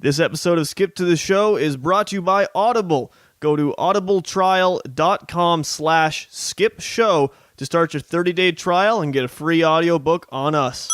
This episode of Skip to the Show is brought to you by Audible. Go to audibletrial.com/skipshow to start your 30-day trial and get a free audiobook on us.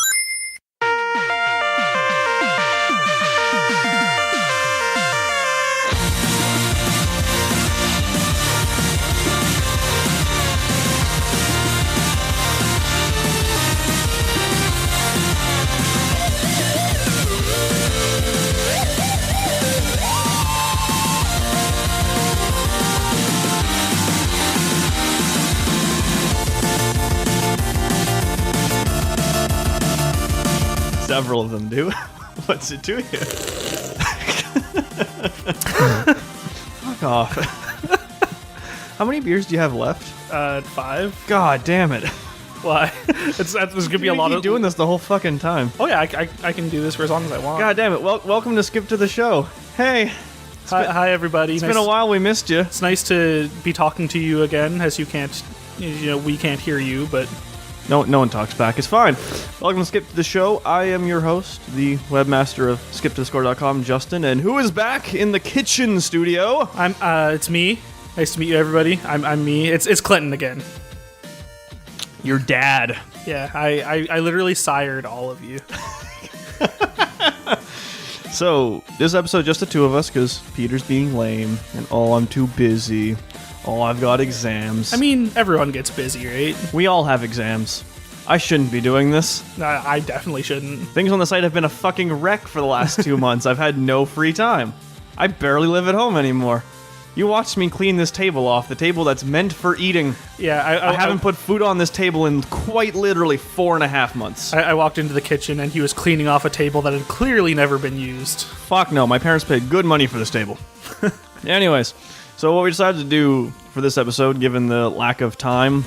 Several of them do. What's it to you? Fuck off. How many beers do you have left? 5. God damn it. Why? There's gonna be a lot of doing this the whole fucking time. Oh yeah, I can do this for as long as I want. God damn it. Welcome to Skip to the Show. Hey. Hi everybody. It's been a while. We missed you. It's nice to be talking to you again, as we can't hear you, but No one talks back. It's fine. Welcome to Skip to the Show. I am your host, the webmaster of skiptothescore.com, Justin, and who is back in the kitchen studio? It's me. Nice to meet you, everybody. I'm me. It's Clinton again. Your dad. Yeah, I literally sired all of you. So, this episode, just the two of us, because Peter's being lame, and I'm too busy. I've got exams. I mean, everyone gets busy, right? We all have exams. I shouldn't be doing this. I definitely shouldn't. Things on the site have been a fucking wreck for the last 2 months. I've had no free time. I barely live at home anymore. You watched me clean this table off, the table that's meant for eating. Yeah, I haven't put food on this table in quite literally 4.5 months. I walked into the kitchen and he was cleaning off a table that had clearly never been used. Fuck no, my parents paid good money for this table. Anyways, so what we decided to do for this episode, given the lack of time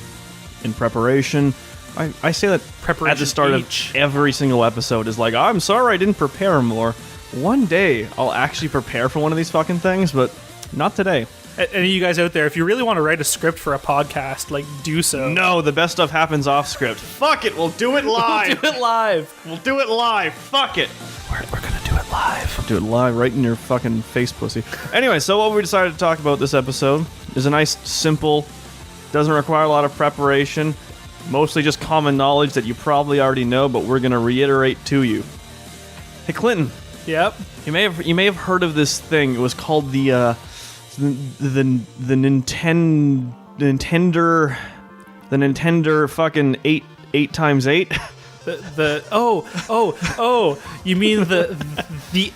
in preparation, I say that Preparation at the start of every single episode is like, I'm sorry I didn't prepare more. One day I'll actually prepare for one of these fucking things, but not today. Any of you guys out there, if you really want to write a script for a podcast, do so. No, the best stuff happens off script. Fuck it, we'll do it live. We'll do it live. We'll do it live. Fuck it. We're gonna do it live. Do it live right in your fucking face, pussy. Anyway, so what we decided to talk about this episode is a nice, simple, doesn't require a lot of preparation, mostly just common knowledge that you probably already know, but we're gonna reiterate to you. Hey, Clinton. Yep. You may have heard of this thing. It was called the Nintendo fucking 8x8. You mean the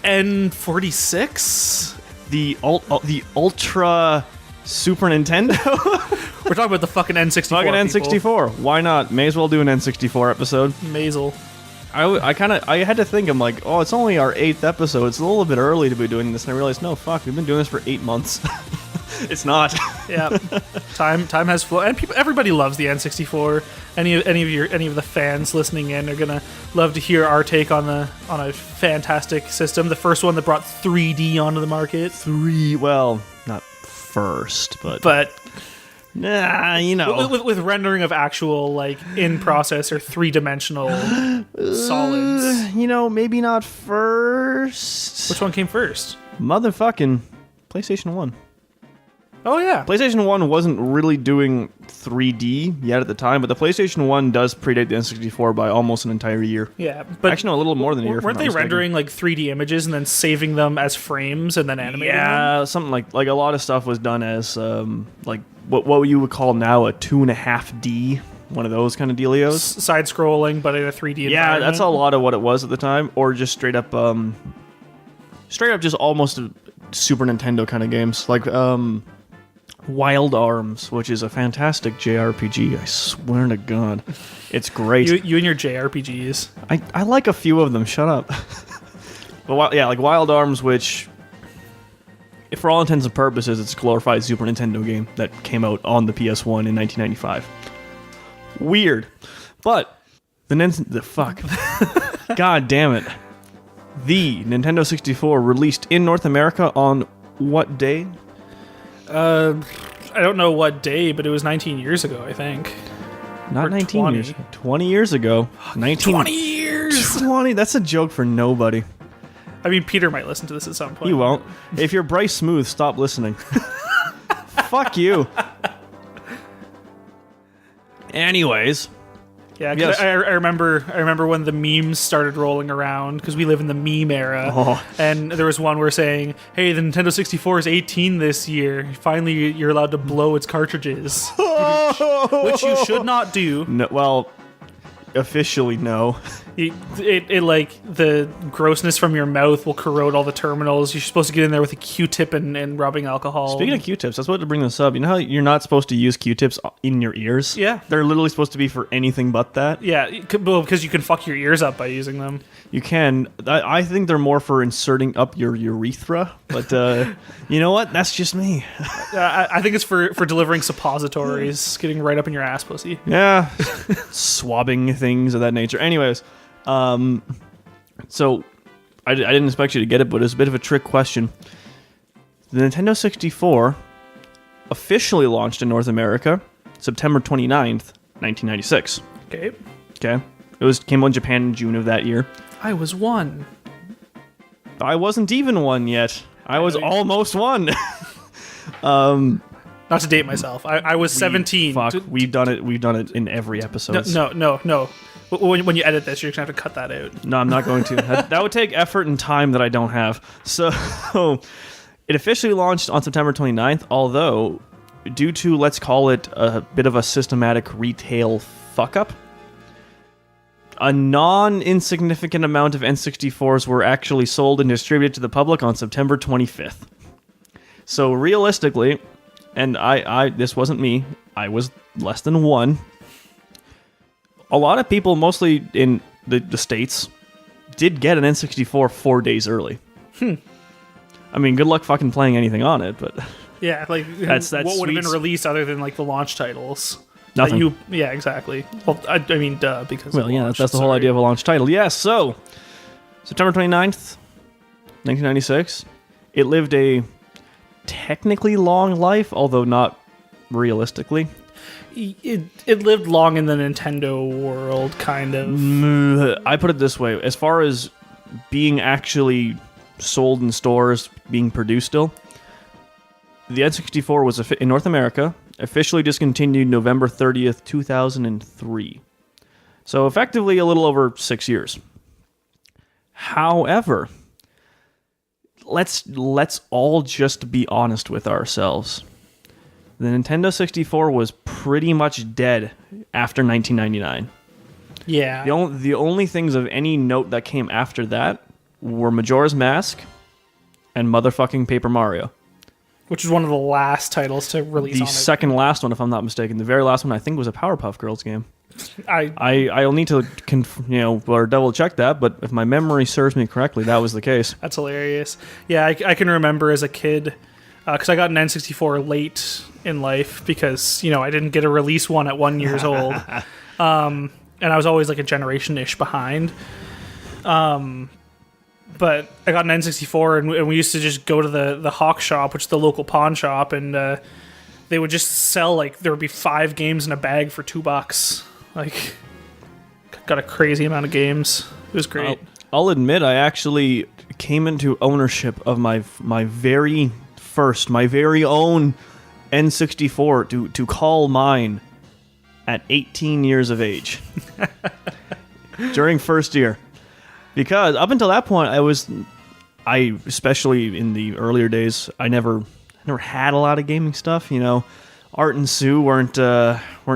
N46? The Ultra Super Nintendo? We're talking about the fucking N64. Fucking N64. People. Why not? May as well do an N64 episode. Maisel. I had to think, I'm like, it's only our 8th episode. It's a little bit early to be doing this, and I realized, no, fuck, we've been doing this for 8 months. It's not. Yeah, time has flown, and everybody loves the N64. Any of the fans listening in are gonna love to hear our take on a fantastic system. The first one that brought 3D onto the market. Well, not first, but nah, with rendering of actual in processor 3-dimensional solids. Maybe not first. Which one came first? Motherfucking PlayStation 1. Oh, yeah. PlayStation 1 wasn't really doing 3D yet at the time, but the PlayStation 1 does predate the N64 by almost an entire year. Yeah, but actually, no, a little more than a year. Weren't they rendering 3D images and then saving them as frames and then animating them? Yeah, something like a lot of stuff was done as what you would call now a 2.5D, one of those kind of dealios. Side scrolling, but in a 3D environment. Yeah, that's a lot of what it was at the time, or just straight up just almost Super Nintendo kind of games, Wild Arms, which is a fantastic JRPG. I swear to God, it's great. You and your JRPGs. I like a few of them. Shut up. But yeah, Wild Arms, which, for all intents and purposes, it's a glorified Super Nintendo game that came out on the PS1 in 1995. Weird, but the fuck, God damn it, the Nintendo 64 released in North America on what day? I don't know what day, but it was 19 years ago, I think. Not or 19 20. years. 20 years ago. 20 years! 20, that's a joke for nobody. I mean, Peter might listen to this at some point. You won't. If you're Bryce Smooth, stop listening. Fuck you. Anyways. Yeah, 'cause Yes. I remember when the memes started rolling around, because we live in the meme era, and there was one where saying, "Hey, the Nintendo 64 is 18 this year. Finally, you're allowed to blow its cartridges," which you should not do. No, well, officially no. It like the grossness from your mouth will corrode all the terminals. You're supposed to get in there with a Q-tip and rubbing alcohol. Speaking of Q-tips, that's what to bring this up. You know how you're not supposed to use Q-tips in your ears? Yeah. They're literally supposed to be for anything but that. Yeah, because you can fuck your ears up by using them. You can. I think they're more for inserting up your urethra, but you know what? That's just me. I think it's for delivering suppositories, getting right up in your ass pussy. Yeah. Swabbing things of that nature. Anyways, so I didn't expect you to get it, but it's a bit of a trick question. The Nintendo 64 officially launched in North America September 29th, 1996. Okay. Okay. It came out in Japan in June of that year. I was one. I wasn't even one yet. I was almost one. Not to date myself. I was 17. Fuck, we've done it. We've done it in every episode. No. When you edit this, you're going to have to cut that out. No, I'm not going to. That would take effort and time that I don't have. So, it officially launched on September 29th, although, due to, let's call it, a bit of a systematic retail fuck-up, a non-insignificant amount of N64s were actually sold and distributed to the public on September 25th. So, realistically, and this wasn't me, I was less than one. A lot of people, mostly in the States, did get an N64 4 days early. I mean, good luck fucking playing anything on it, but... Yeah, like, That's what would have been sweet. released other than, like, the launch titles? Nothing. Yeah, exactly. Well, I mean, duh, because Well, of yeah, launch, that's the whole sorry. idea of a launch title. Yes, so, September 29th, 1996, it lived a technically long life, although not realistically. It lived long in the Nintendo world, kind of. I put it this way, as far as being actually sold in stores, being produced still, the N64 was in North America, officially discontinued November 30th, 2003. So effectively a little over 6 years. However, let's all just be honest with ourselves. The Nintendo 64 was pretty much dead after 1999. Yeah. The only things of any note that came after that were Majora's Mask and motherfucking Paper Mario. Which is one of the last titles to release The on it. second last one, if I'm not mistaken. The very last one, I think, was a Powerpuff Girls game. I I'll need to or double check that, but if my memory serves me correctly, that was the case. That's hilarious. Yeah, I can remember as a kid, because I got an N64 late in life because, I didn't get a release one at 1 year old. And I was always like a generation-ish behind. But I got an N64 and we used to just go to the Hawk shop, which is the local pawn shop, and they would just sell, like, there would be 5 games in a bag for $2. Like, got a crazy amount of games. It was great. I'll admit, I actually came into ownership of my very first, my very own N64 to call mine at 18 years of age. During first year. Because up until that point, I especially in the earlier days, I never had a lot of gaming stuff. Art and Sue weren't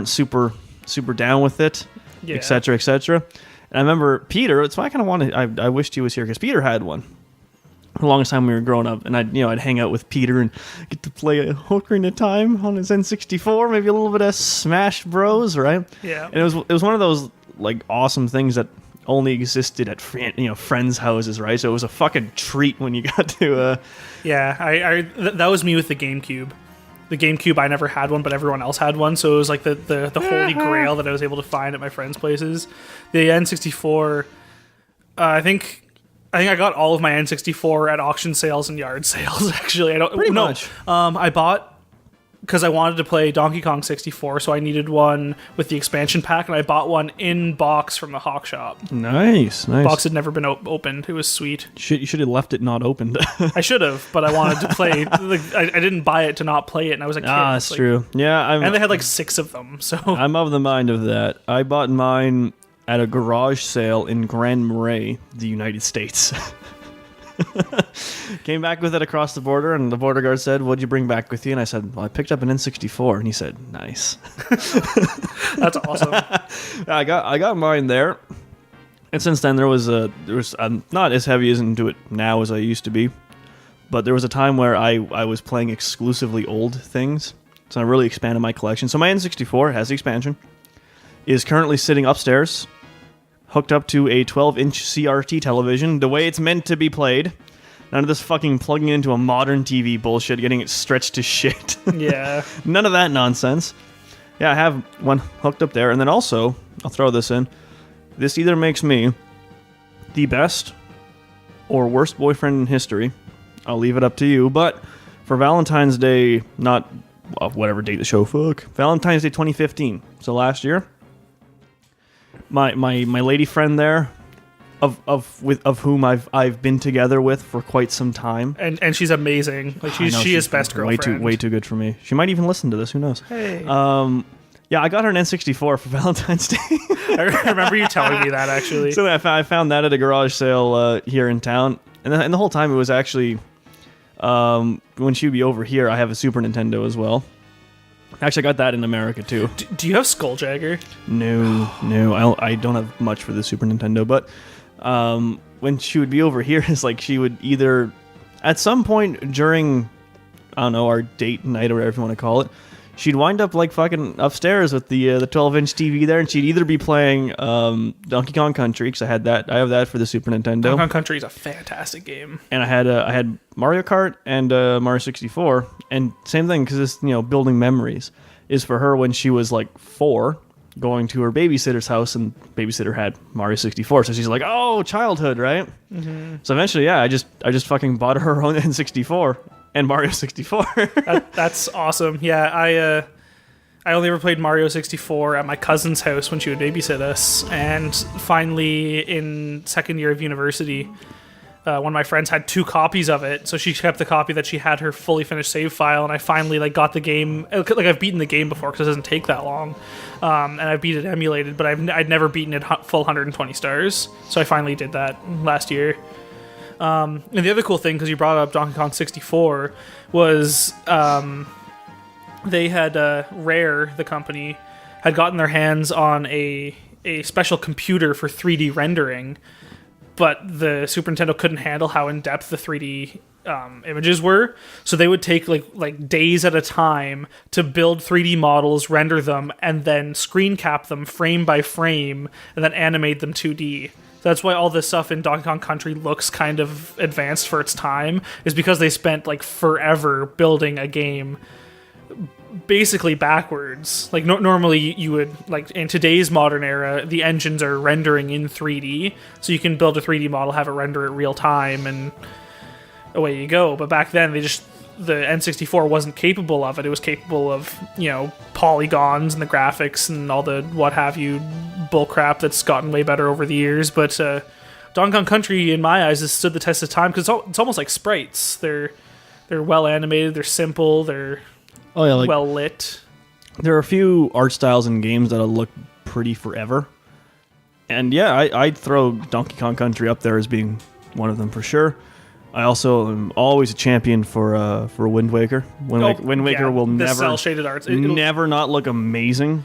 super down with it, Yeah. etc., etc. And I remember Peter. That's why I kind of wanted. I wished he was here because Peter had one. For the longest time we were growing up, and I'd hang out with Peter and get to play a Ocarina of Time on his N64, maybe a little bit of Smash Bros. Right? Yeah. And it was one of those like awesome things that only existed at friends' houses, right? So it was a fucking treat when you got to. Yeah, that was me with the GameCube. The GameCube, I never had one, but everyone else had one, so it was like the holy grail that I was able to find at my friends' places. The N64, I think I got all of my N64 at auction sales and yard sales. Actually, I don't Pretty much. I bought because I wanted to play Donkey Kong 64, so I needed one with the expansion pack, and I bought one in box from the Hawk Shop. Nice. Box had never been opened. It was sweet. You should have left it not opened. I should have, but I wanted to play. I didn't buy it to not play it, and I was a kid. That's true. Yeah, and they had like 6 of them. So I'm of the mind of that. I bought mine at a garage sale in Grand Marais, the United States. Came back with it across the border, and the border guard said, "What'd you bring back with you?" And I said, "Well, I picked up an N64." And he said, "Nice." That's awesome. I got mine there, and since then I'm not as heavy as into it now as I used to be, but there was a time where I was playing exclusively old things, so I really expanded my collection. So my N64 has the expansion, is currently sitting upstairs, hooked up to a 12-inch CRT television, the way it's meant to be played. None of this fucking plugging it into a modern TV bullshit, getting it stretched to shit. Yeah. None of that nonsense. Yeah, I have one hooked up there. And then also, I'll throw this in, this either makes me the best or worst boyfriend in history. I'll leave it up to you. But for Valentine's Day, not whatever date the show, Valentine's Day 2015, so last year, my lady friend there, of whom I've been together with for quite some time, and she's amazing. Like she is best girlfriend. Way too good for me. She might even listen to this. Who knows? Hey. Yeah, I got her an N64 for Valentine's Day. I remember you telling me that actually. So I found that at a garage sale here in town, and the whole time it was actually when she would be over here, I have a Super Nintendo as well. Actually, I got that in America, too. Do you have Skulljagger? No. I don't have much for the Super Nintendo, but when she would be over here, it's like she would either, at some point during, I don't know, our date night or whatever you want to call it, she'd wind up like fucking upstairs with the 12-inch TV there, and she'd either be playing Donkey Kong Country, because I have that for the Super Nintendo. Donkey Kong Country is a fantastic game. And I had Mario Kart and Mario 64, and same thing, because this, building memories, is for her when she was like 4, going to her babysitter's house, and babysitter had Mario 64, so she's like, oh, childhood, right? Mm-hmm. So eventually, yeah, I just fucking bought her own N64 and Mario 64. That's awesome. Yeah, I only ever played Mario 64 at my cousin's house when she would babysit us, and finally in second year of university, one of my friends had 2 copies of it, so she kept the copy that she had her fully finished save file, and I finally got the game. Like, I've beaten the game before because it doesn't take that long, and I beat it emulated, but I'd never beaten it full 120 stars, so I finally did that last year. And the other cool thing, because you brought up Donkey Kong 64, was they had Rare, the company, had gotten their hands on a special computer for 3D rendering, but the Super Nintendo couldn't handle how in-depth the 3D images were, so they would take like days at a time to build 3D models, render them, and then screen cap them frame by frame, and then animate them 2D. That's why all this stuff in Donkey Kong Country looks kind of advanced for its time, is because they spent like forever building a game basically backwards. Like normally you would, like in today's modern era, the engines are rendering in 3D, so you can build a 3D model, have it render it real time, and away you go. But back then the N64 wasn't capable of it. It was capable of, polygons and the graphics and all the what have you bullcrap that's gotten way better over the years. But Donkey Kong Country, in my eyes, has stood the test of time because it's almost like sprites. They're well animated, they're simple, they're well lit. There are a few art styles in games that'll look pretty forever. And yeah, I'd throw Donkey Kong Country up there as being one of them for sure. I also am always a champion for Wind Waker. Wind Waker will never cel-shaded art. Never not look amazing.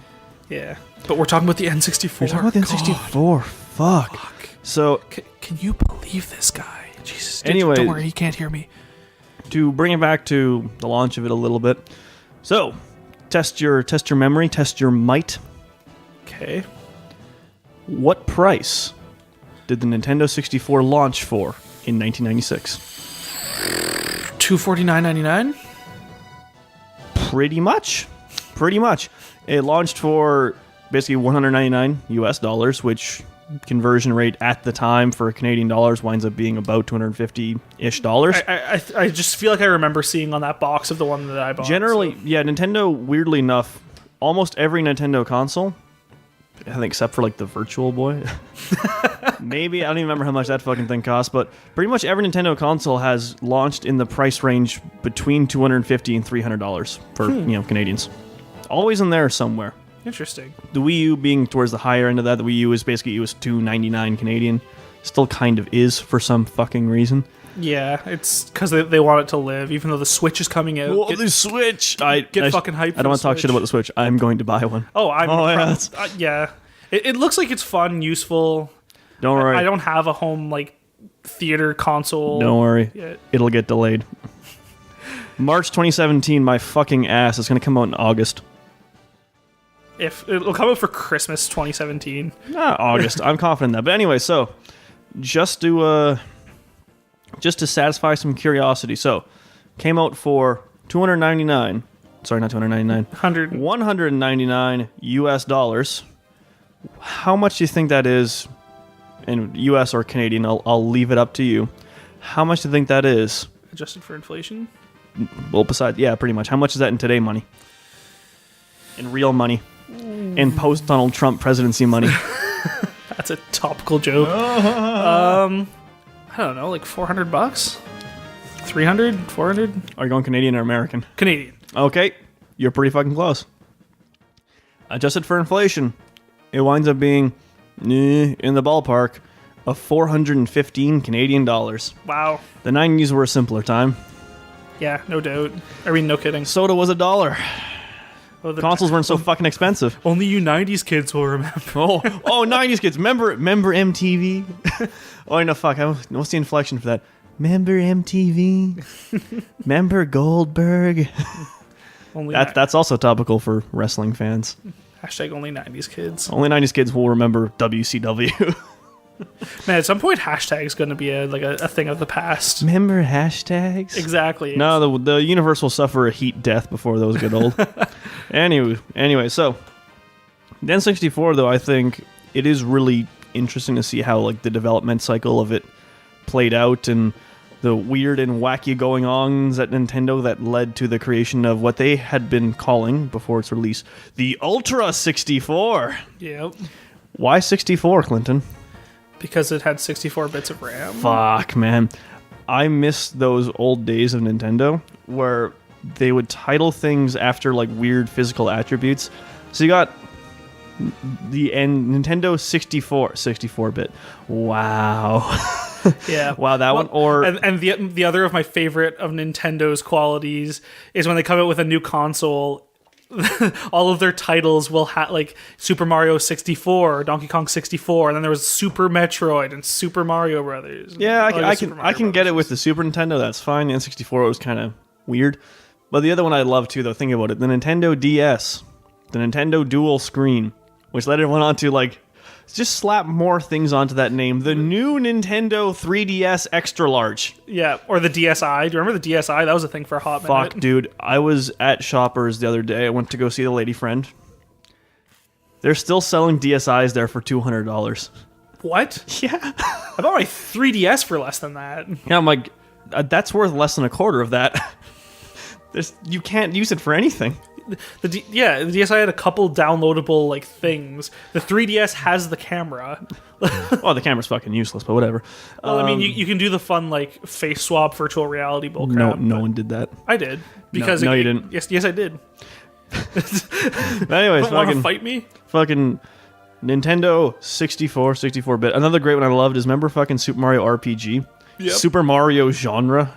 Yeah, but we're talking about the N64. We're talking about the N64. Fuck. So can you believe this guy? Jesus. Anyway, don't worry, he can't hear me. To bring it back to the launch of it a little bit. So, test your memory, test your might. Okay. What price did the Nintendo 64 launch for in 1996? $249.99? Pretty much. It launched for basically $199 US, which conversion rate at the time for Canadian dollars winds up being about $250-ish dollars. I just feel like I remember seeing on that box of the one that I bought. Generally, yeah, Nintendo, weirdly enough, almost every Nintendo console, I think except for like the Virtual Boy, maybe, I don't even remember how much that fucking thing cost, but pretty much every Nintendo console has launched in the price range between $250 and $300 for, Canadians. Always in there somewhere. Interesting. The Wii U being towards the higher end of that, the Wii U is basically $299 Canadian. Still kind of is for some fucking reason. Yeah, it's because they want it to live, even though the Switch is coming out. Whoa, the Switch! Get fucking hyped. I don't want to talk shit about the Switch. I'm going to buy one. Oh, yeah. Yeah. It looks like it's fun, useful. Don't worry. I don't have a home like theater console. Don't worry. Yet. It'll get delayed. March 2017, my fucking ass. It's going to come out in August. If it'll come out for Christmas 2017. August. I'm confident in that. But anyway, so just to satisfy some curiosity. So, came out for $299. Sorry, not $299. $199 US dollars. How much do you think that is in US or Canadian? I'll leave it up to you. How much do you think that is? Adjusted for inflation? Well, besides, yeah, pretty much. How much is that in today money? In real money. In post-Donald Trump presidency money. That's a topical joke. I don't know, like $400? 300? 400? Are you going Canadian or American? Canadian. Okay, you're pretty fucking close. Adjusted for inflation, it winds up being in the ballpark of 415 Canadian dollars. Wow. The 90s were a simpler time. Yeah, no doubt. I mean, no kidding. Soda was $1. Consoles weren't so fucking expensive. Only you 90s kids will remember. Oh, 90s kids. Remember MTV? Oh, no, fuck. What's the inflection for that? Remember MTV? Remember Goldberg? That's also topical for wrestling fans. Hashtag only 90s kids. Only 90s kids will remember WCW. Man, at some point, hashtag's going to be a thing of the past. Remember hashtags? Exactly. No, the universe will suffer a heat death before those get old. Anyway, so the N64, though, I think it is really interesting to see how like the development cycle of it played out and the weird and wacky going-ons at Nintendo that led to the creation of what they had been calling, before its release, the Ultra 64. Yep. Why 64, Clinton? Because it had 64 bits of RAM. Fuck, man. I miss those old days of Nintendo where they would title things after like weird physical attributes. So you got the Nintendo 64-bit. Wow. Yeah. Wow, that one. Or and the other of my favorite of Nintendo's qualities is when they come out with a new console, all of their titles will have like Super Mario 64 or Donkey Kong 64, and then there was Super Metroid and Super Mario Brothers. Yeah, I can get it with the Super Nintendo. That's fine. The N64 was kind of weird, but the other one I love too, though. Think about it: the Nintendo DS, the Nintendo Dual Screen, which led everyone on to like just slap more things onto that name. The new Nintendo 3DS Extra Large. Yeah, or the DSi. Do you remember the DSi? That was a thing for a hot minute. Fuck, dude. I was at Shoppers the other day. I went to go see the lady friend. They're still selling DSIs there for $200. What? Yeah. I bought my 3DS for less than that. Yeah, I'm like, that's worth less than a quarter of that. You can't use it for anything. The DSi had a couple downloadable like things. The 3DS has the camera. Well, the camera's fucking useless, but whatever. Well, I mean, you can do the fun like face swap virtual reality bullcrap. No one did that. I did because no, you didn't. Yes, I did. Anyways, want to fight me? Fucking Nintendo 64-bit. Another great one I loved is remember fucking Super Mario RPG. Yep. Super Mario genre.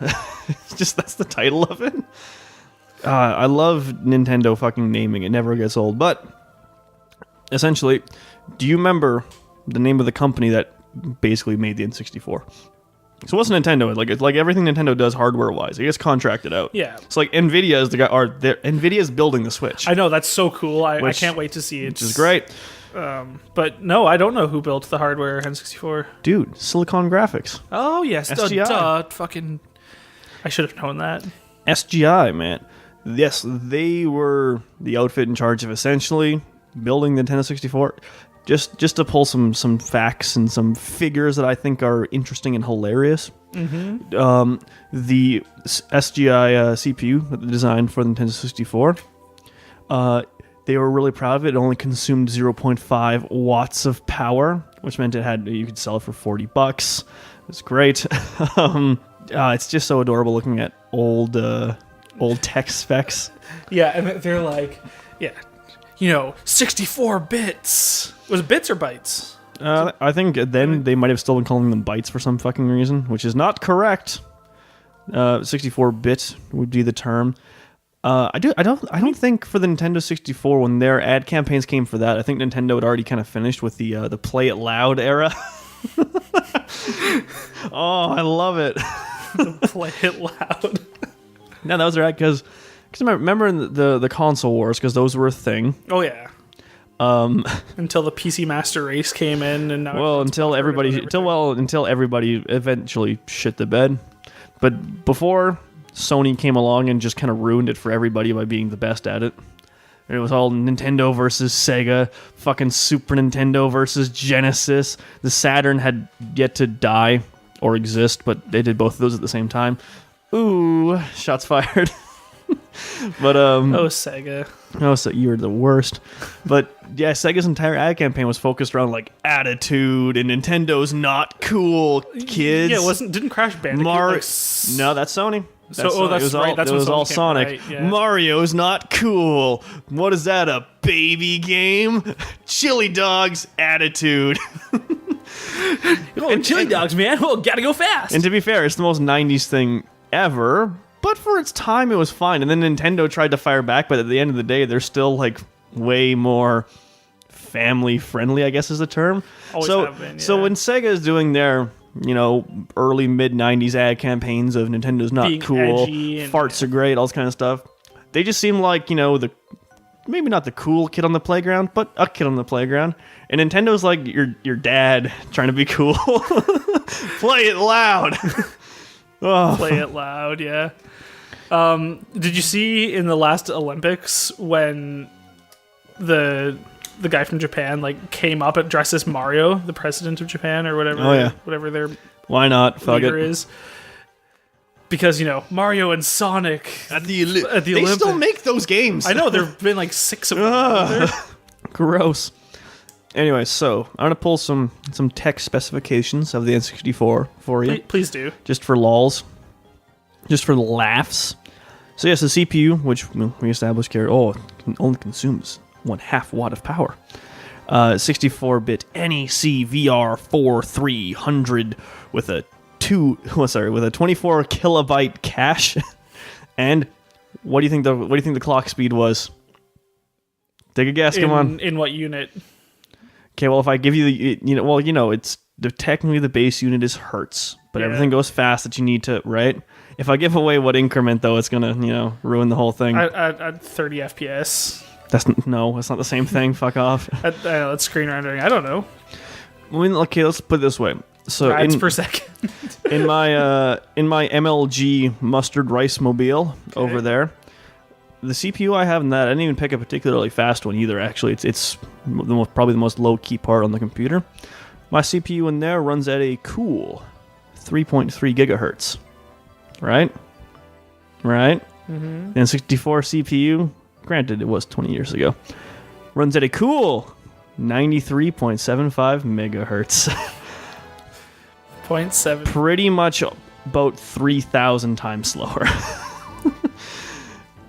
That's the title of it. I love Nintendo fucking naming. It never gets old. But essentially, do you remember the name of the company that basically made the N64? So what's Nintendo? It's like everything Nintendo does hardware-wise. It gets contracted out. Yeah. It's like Nvidia is the guy. Nvidia is building the Switch. I know, that's so cool. I can't wait to see it. Which is great. But no, I don't know who built the hardware N64. Dude, Silicon Graphics. Oh yes, SGI. Fucking. I should have known that. SGI, man. Yes, they were the outfit in charge of essentially building the Nintendo 64. just to pull some facts and some figures that I think are interesting and hilarious. The SGI CPU that they designed for the Nintendo 64, they were really proud of it. It only consumed 0.5 watts of power, which meant you could sell it for $40. It's great. It's just so adorable looking at old tech specs. Yeah, and they're like, 64 bits. Was it bits or bytes? I think then they might have still been calling them bytes for some fucking reason, which is not correct. 64-bit would be the term. I don't think for the Nintendo 64 when their ad campaigns came for that, I think Nintendo had already kind of finished with the Play It Loud era. Oh, I love it. Play It Loud. No, that was right because remember in the console wars, because those were a thing. Oh yeah. Until the PC Master Race came in, and now until everybody eventually shit the bed. But before Sony came along and just kind of ruined it for everybody by being the best at it. And it was all Nintendo versus Sega, fucking Super Nintendo versus Genesis. The Saturn had yet to die or exist, but they did both of those at the same time. Ooh, shots fired. But Sega. Oh, so you were the worst. But yeah, Sega's entire ad campaign was focused around like attitude and Nintendo's not cool, kids. Yeah, didn't Crash Bandicoot? No, that's Sony. That's right. That's it was all came, Sonic. Right, yeah. Mario's not cool. What is that? A baby game? Chili dogs attitude. Chili dogs, man. Well, gotta go fast. And to be fair, it's the most '90s thing ever. But for its time, it was fine. And then Nintendo tried to fire back, but at the end of the day, they're still like way more family friendly, I guess is the term. Always have been, yeah. So when Sega is doing their, early mid '90s ad campaigns of Nintendo's not being cool, and, farts are great, all this kind of stuff, they just seem like maybe not the cool kid on the playground, but a kid on the playground. And Nintendo's like your dad trying to be cool. Play it loud. Oh. Play it loud, yeah. Did you see in the last Olympics when the guy from Japan came up dressed as Mario, the president of Japan or whatever? Oh, yeah. Whatever their why not? Fuck leader it. is. Because Mario and Sonic at the Olympics. They still make those games. I know there've been 6 of them. Gross. Anyway, so I'm gonna pull some tech specifications of the N64 for you. Please do. Just for lols. Just for the laughs. So yes, the CPU, which we established here, only consumes 1/2 watt of power. 64-bit NEC VR4300 with a 24 kilobyte cache. And what do you think the clock speed was? Take a guess. Come on. In what unit? Okay, well, if I give you it's technically the base unit is hertz, but everything goes fast that you need to, right? If I give away what increment, though, it's gonna, ruin the whole thing. At 30 FPS. That's not the same thing. Fuck off. I know, that's screen rendering. I don't know. Okay, let's put it this way. So Rads per second. in my MLG mustard rice mobile over there, the CPU I have in that, I didn't even pick a particularly fast one either. Actually, it's probably the most low key part on the computer. My CPU in there runs at a cool 3.3 gigahertz. Right. Mm-hmm. And 64 CPU, granted it was 20 years ago, runs at a cool 93.75 megahertz. 0.7. Pretty much about 3,000 times slower.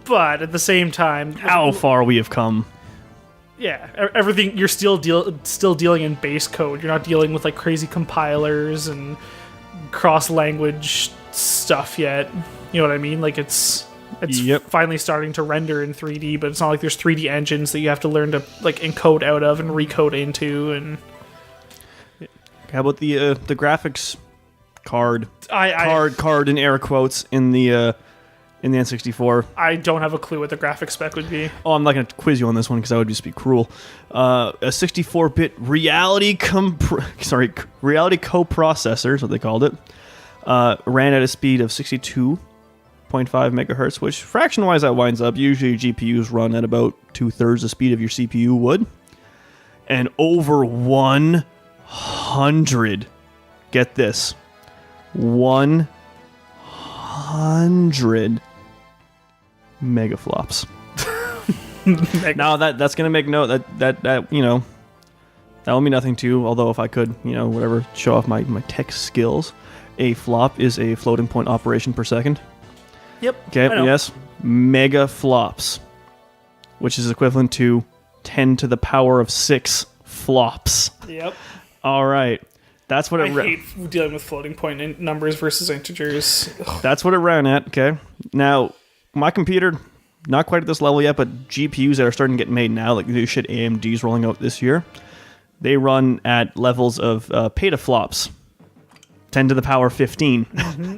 But at the same time, how far we have come. Yeah, everything you're still dealing in base code. You're not dealing with crazy compilers and cross-language stuff yet. You know what I mean? It's finally starting to render in 3D, but it's not like there's 3D engines that you have to learn to encode out of and recode into. And how about the graphics card? Card in air quotes in the N64. I don't have a clue what the graphics spec would be. Oh, I'm not going to quiz you on this one because that would just be cruel. A 64-bit reality coprocessor is what they called it. Ran at a speed of 62.5 megahertz, which fraction-wise that winds up. Usually GPUs run at about 2/3 the speed of your CPU would. and over 100. Get this. 100 megaflops. Now that's gonna make note that that will mean nothing to you. Although if I could whatever show off my tech skills, a flop is a floating point operation per second. Yep. Okay. Yes. Megaflops, which is equivalent to 10 to the power of 6 flops. Yep. All right. That's what I hate dealing with floating point numbers versus integers. Ugh. That's what it ran at. Okay. Now, my computer, not quite at this level yet, but GPUs that are starting to get made now, like the shit AMD's rolling out this year, they run at levels of petaflops, 10 to the power 15. Mm-hmm.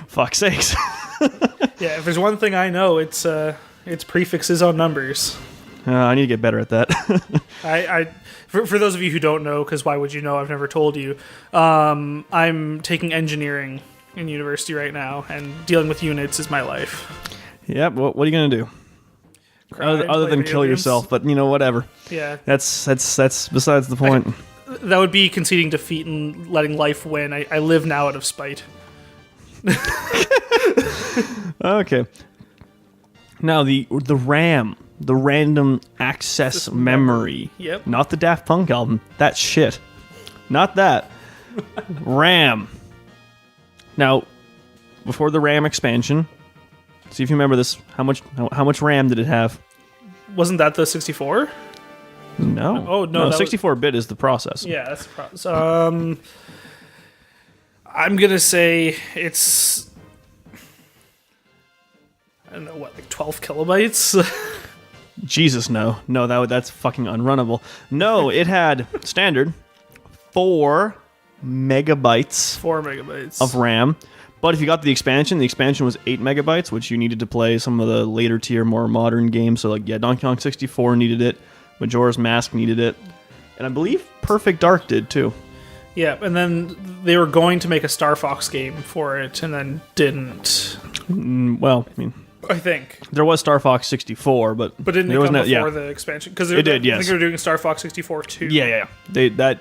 Fuck's sakes. Yeah, if there's one thing I know, it's prefixes on numbers. I need to get better at that. For those of you who don't know, because why would you know? I've never told you. I'm taking engineering in university right now, and dealing with units is my life. Yep. What are you gonna do? Other than kill yourself, but whatever. Yeah. That's besides the point. That would be conceding defeat and letting life win. I live now out of spite. Okay. Now the RAM, the random access memory. Yep. Not the Daft Punk album. That shit. Not that. RAM. Now, before the RAM expansion, see if you remember this. How much RAM did it have? Wasn't that the 64? No. Oh no, 64-bit is the processor. Yeah, that's the process. I'm gonna say it's, I don't know what, like 12 kilobytes. Jesus, no, that's fucking unrunnable. No, it had standard 4 megabytes. 4 megabytes of RAM. But if you got the expansion was 8 megabytes, which you needed to play some of the later tier, more modern games. So Donkey Kong 64 needed it, Majora's Mask needed it, and I believe Perfect Dark did too. Yeah, and then they were going to make a Star Fox game for it, and then didn't. Well, I mean, I think there was Star Fox 64, but didn't it come before the expansion? Because it did. Yes, I think they were doing Star Fox 64 too. Yeah. That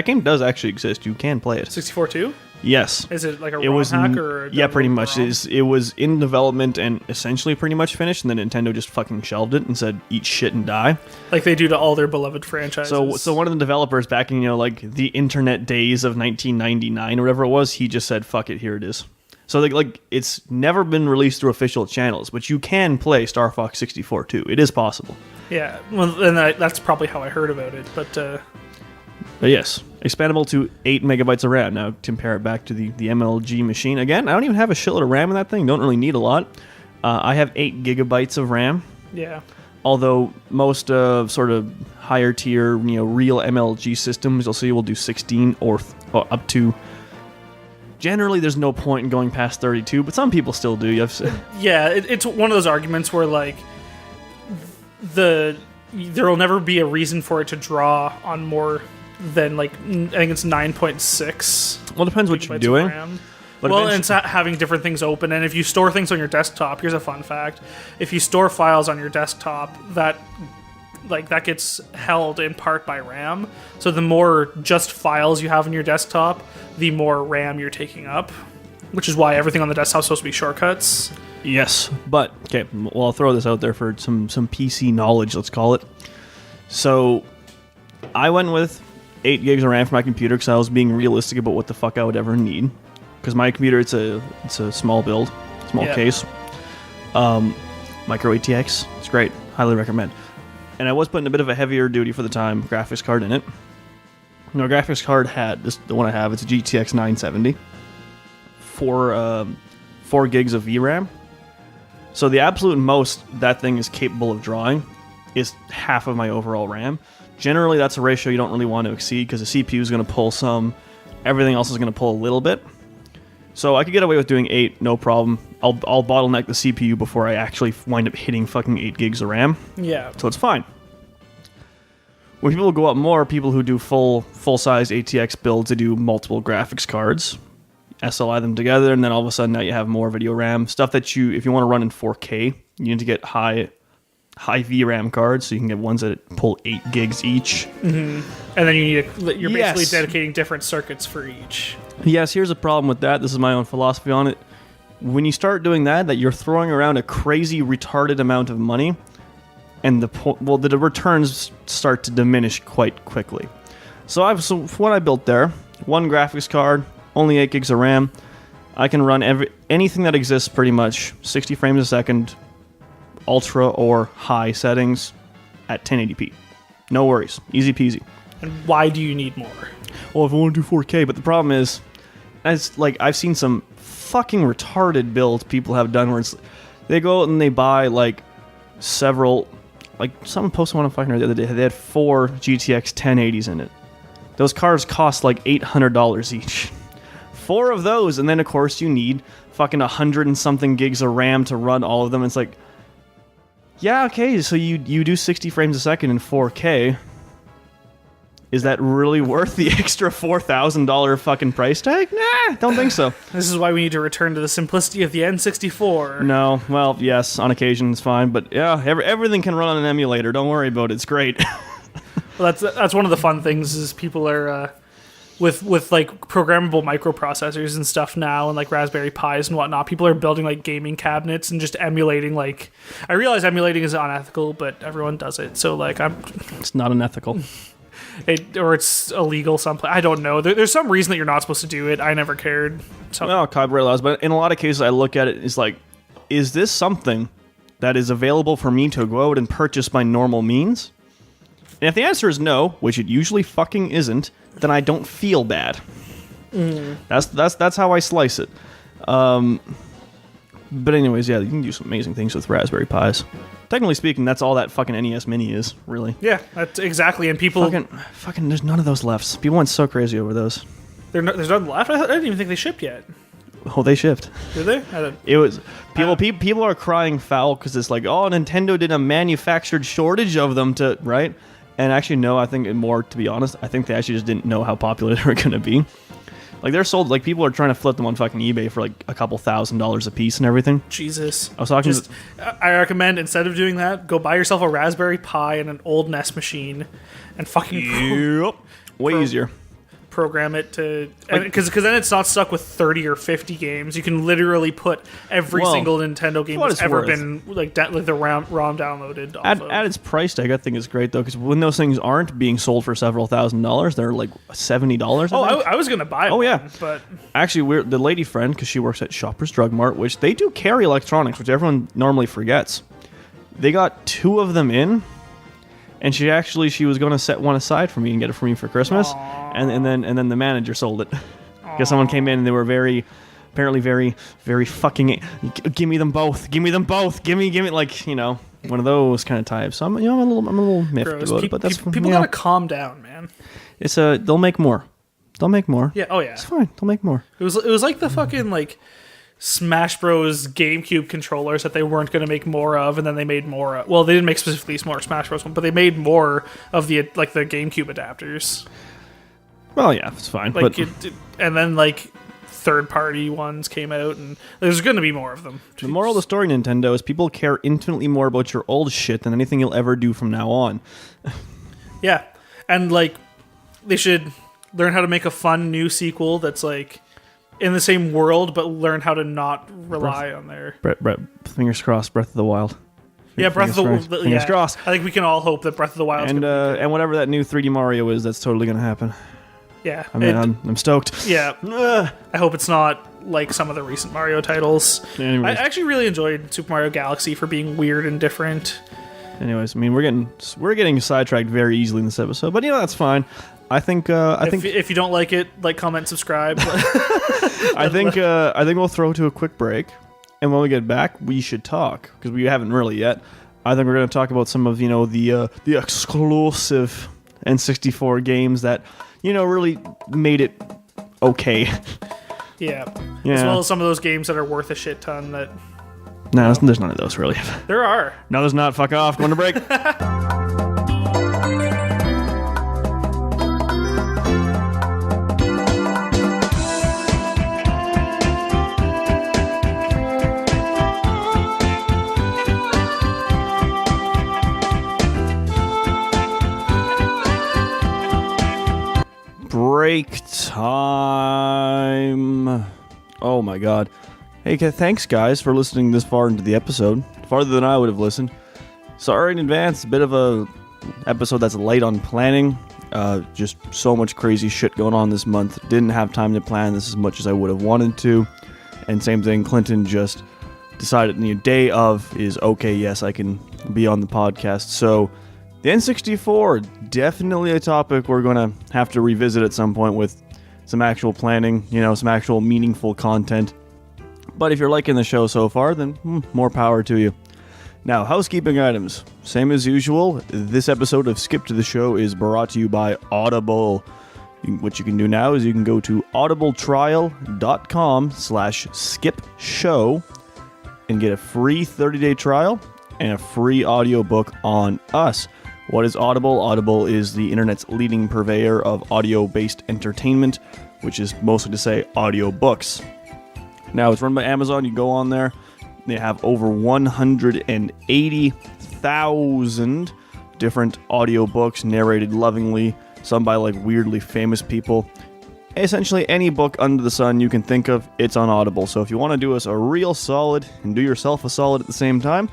game does actually exist. You can play it. 64 too? Yes. Is it like a ROM hack or? Yeah, pretty much. It was in development and essentially pretty much finished, and then Nintendo just fucking shelved it and said, "Eat shit and die," like they do to all their beloved franchises. So one of the developers back in the internet days of 1999 or whatever it was, he just said, "Fuck it, here it is." So it's never been released through official channels, but you can play Star Fox 64 too. It is possible. Yeah, well, and that's probably how I heard about it, but yes, expandable to 8 megabytes of RAM. Now, compare it back to the MLG machine. Again, I don't even have a shitload of RAM in that thing. Don't really need a lot. I have 8 gigabytes of RAM. Yeah. Although most sort of higher tier, real MLG systems, you'll see will do 16 or up to. Generally, there's no point in going past 32, but some people still do. Yeah, it's one of those arguments where there will never be a reason for it to draw on more than I think it's 9.6. Well, it depends what you're doing. But and it's having different things open, and if you store things on your desktop, here's a fun fact: if you store files on your desktop, that gets held in part by RAM. So the more just files you have in your desktop, the more RAM you're taking up, which is why everything on the desktop is supposed to be shortcuts. Yes, but okay. Well, I'll throw this out there for some PC knowledge. Let's call it. So, I went with 8 gigs of RAM for my computer because I was being realistic about what the fuck I would ever need. Because my computer, it's a small build, small case. Micro ATX, it's great. Highly recommend. And I was putting a bit of a heavier duty for the time graphics card in it. No, graphics card had the one I have. It's a GTX 970. 4 gigs of VRAM. So the absolute most that thing is capable of drawing is half of my overall RAM. Generally, that's a ratio you don't really want to exceed because the CPU is going to pull some, everything else is going to pull a little bit. So I could get away with doing 8, no problem. I'll bottleneck the CPU before I actually wind up hitting fucking 8 gigs of RAM. Yeah. So it's fine. When people go up more, people who do full-size ATX builds, they do multiple graphics cards, SLI them together, and then all of a sudden now you have more video RAM. Stuff that if you want to run in 4K, you need to get high high VRAM cards, so you can get ones that pull 8 gigs each. And then you're basically Yes. dedicating different circuits for each. Yes, here's a problem with that. This is my own philosophy on it. When you start doing that you're throwing around a crazy, retarded amount of money, and the returns start to diminish quite quickly. So for what I built there, one graphics card, only 8 gigs of RAM. I can run anything that exists pretty much, 60 frames a second, ultra or high settings at 1080p. No worries, easy peasy. And why do you need more? Well, if I want to do 4K, but the problem is, I've seen some fucking retarded builds people have done where they go out and they buy several, someone posted one on Finder the other day. They had 4 GTX 1080s in it. Those cards cost $800 each. 4 of those, and then of course you need fucking 100 and something gigs of RAM to run all of them. It's yeah, okay, so you do 60 frames a second in 4K. Is that really worth the extra $4,000 fucking price tag? Nah, don't think so. This is why we need to return to the simplicity of the N64. No, well, yes, on occasion it's fine, but yeah, everything can run on an emulator. Don't worry about it. It's great. Well, that's one of the fun things is people are with programmable microprocessors and stuff now, and Raspberry Pis and whatnot. People are building gaming cabinets and just emulating. I realize emulating is unethical, but everyone does it. So it's not unethical. Or it's illegal someplace. I don't know. There's some reason that you're not supposed to do it. I never cared. So. Well, copyright laws, but in a lot of cases I look at it as is this something that is available for me to go out and purchase by normal means? And if the answer is no, which it usually fucking isn't, then I don't feel bad. That's how I slice it. But anyways, yeah, you can do some amazing things with Raspberry Pis. Technically speaking, that's all that fucking NES Mini is, really. Yeah, that's exactly. And people fucking there's none of those left. People went so crazy over those. There's none left. I didn't even think they shipped yet. Oh, they shipped. Did they? It was people are crying foul because it's Nintendo did a manufactured shortage of them right? And actually, no, I think more, to be honest, I think they actually just didn't know how popular they were going to be. They're sold, people are trying to flip them on fucking eBay for a couple $1,000s a piece and everything. Jesus. I was talking I recommend, instead of doing that, go buy yourself a Raspberry Pi and an old NES machine and fucking way easier. Program it to, because then it's not stuck with 30 or 50 games. You can literally put every single Nintendo game that's ever been the ROM downloaded off at its price tag. I think it's great though, because when those things aren't being sold for several $1,000s, they're $70. I was gonna buy one. Yeah, but actually, the lady friend, because she works at Shoppers Drug Mart, which they do carry electronics, which everyone normally forgets. They got 2 of them in. And she was going to set one aside for me and get it for me for Christmas, and then the manager sold it because someone came in and they were apparently very fucking. Give me them both. Give me them both. Give me one of those kind of types. So I'm a little miffed about it, but that's people gotta calm down, man. It's they'll make more. Yeah. Oh yeah. It's fine. They'll make more. It was like the fucking Smash Bros. GameCube controllers that they weren't going to make more of, and then they made more. Well, they didn't make specifically more Smash Bros. One, but they made more of the GameCube adapters. Well, yeah, it's fine. And then third-party ones came out, and there's going to be more of them. The moral of the story, Nintendo, is people care infinitely more about your old shit than anything you'll ever do from now on. Yeah, and they should learn how to make a fun new sequel that's in the same world, but learn how to not rely on their... Fingers crossed, Breath of the Wild. Yeah, Breath of the... Fingers crossed. I think we can all hope that Breath of the Wild... And whatever that new 3D Mario is, that's totally going to happen. Yeah. I mean, I'm stoked. Yeah. I hope it's not like some of the recent Mario titles. Anyways. I actually really enjoyed Super Mario Galaxy for being weird and different. Anyways, I mean, we're getting sidetracked very easily in this episode, but that's fine. I think if you don't like it, comment, subscribe. I think we'll throw to a quick break, and when we get back, we should talk because we haven't really yet. I think we're going to talk about some of the exclusive N64 games that really made it okay. Yeah. As well as some of those games that are worth a shit ton. That no, there's none of those really. There are. No, there's not. Fuck off. Going to break. time. Oh my god. Hey, thanks guys for listening this far into the episode. Farther than I would have listened. Sorry in advance, a bit of a episode that's light on planning. Just so much crazy shit going on this month. Didn't have time to plan this as much as I would have wanted to. And same thing, Clinton just decided the day of is okay, yes, I can be on the podcast. So the N64, definitely a topic we're going to have to revisit at some point with some actual planning, some actual meaningful content. But if you're liking the show so far, then more power to you. Now, housekeeping items. Same as usual, this episode of Skip to the Show is brought to you by Audible. What you can do now is you can go to audibletrial.com/skipshow and get a free 30-day trial and a free audiobook on us. What is Audible? Audible is the internet's leading purveyor of audio-based entertainment, which is mostly to say audiobooks. Now, it's run by Amazon. You go on there. They have over 180,000 different audiobooks narrated lovingly, some by weirdly famous people. Essentially, any book under the sun you can think of, it's on Audible. So if you want to do us a real solid and do yourself a solid at the same time,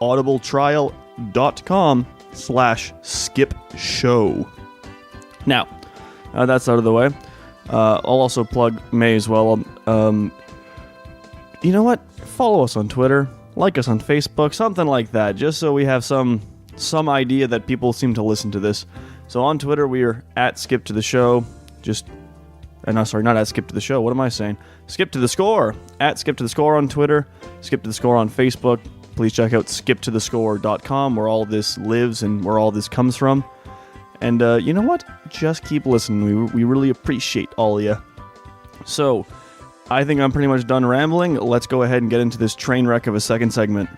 audibletrial.com/skipshow. Now, that's out of the way. I'll also plug May as well. You know what? Follow us on Twitter, like us on Facebook, something like that, just so we have some idea that people seem to listen to this. So on Twitter, we are at Skip to the Show. Not at Skip to the Show. What am I saying? Skip to the Score. At Skip to the Score on Twitter. Skip to the Score on Facebook. Please check out skiptothescore.com, where all this lives and where all this comes from. And you know what? Just keep listening. We really appreciate all of you. So, I think I'm pretty much done rambling. Let's go ahead and get into this train wreck of a second segment.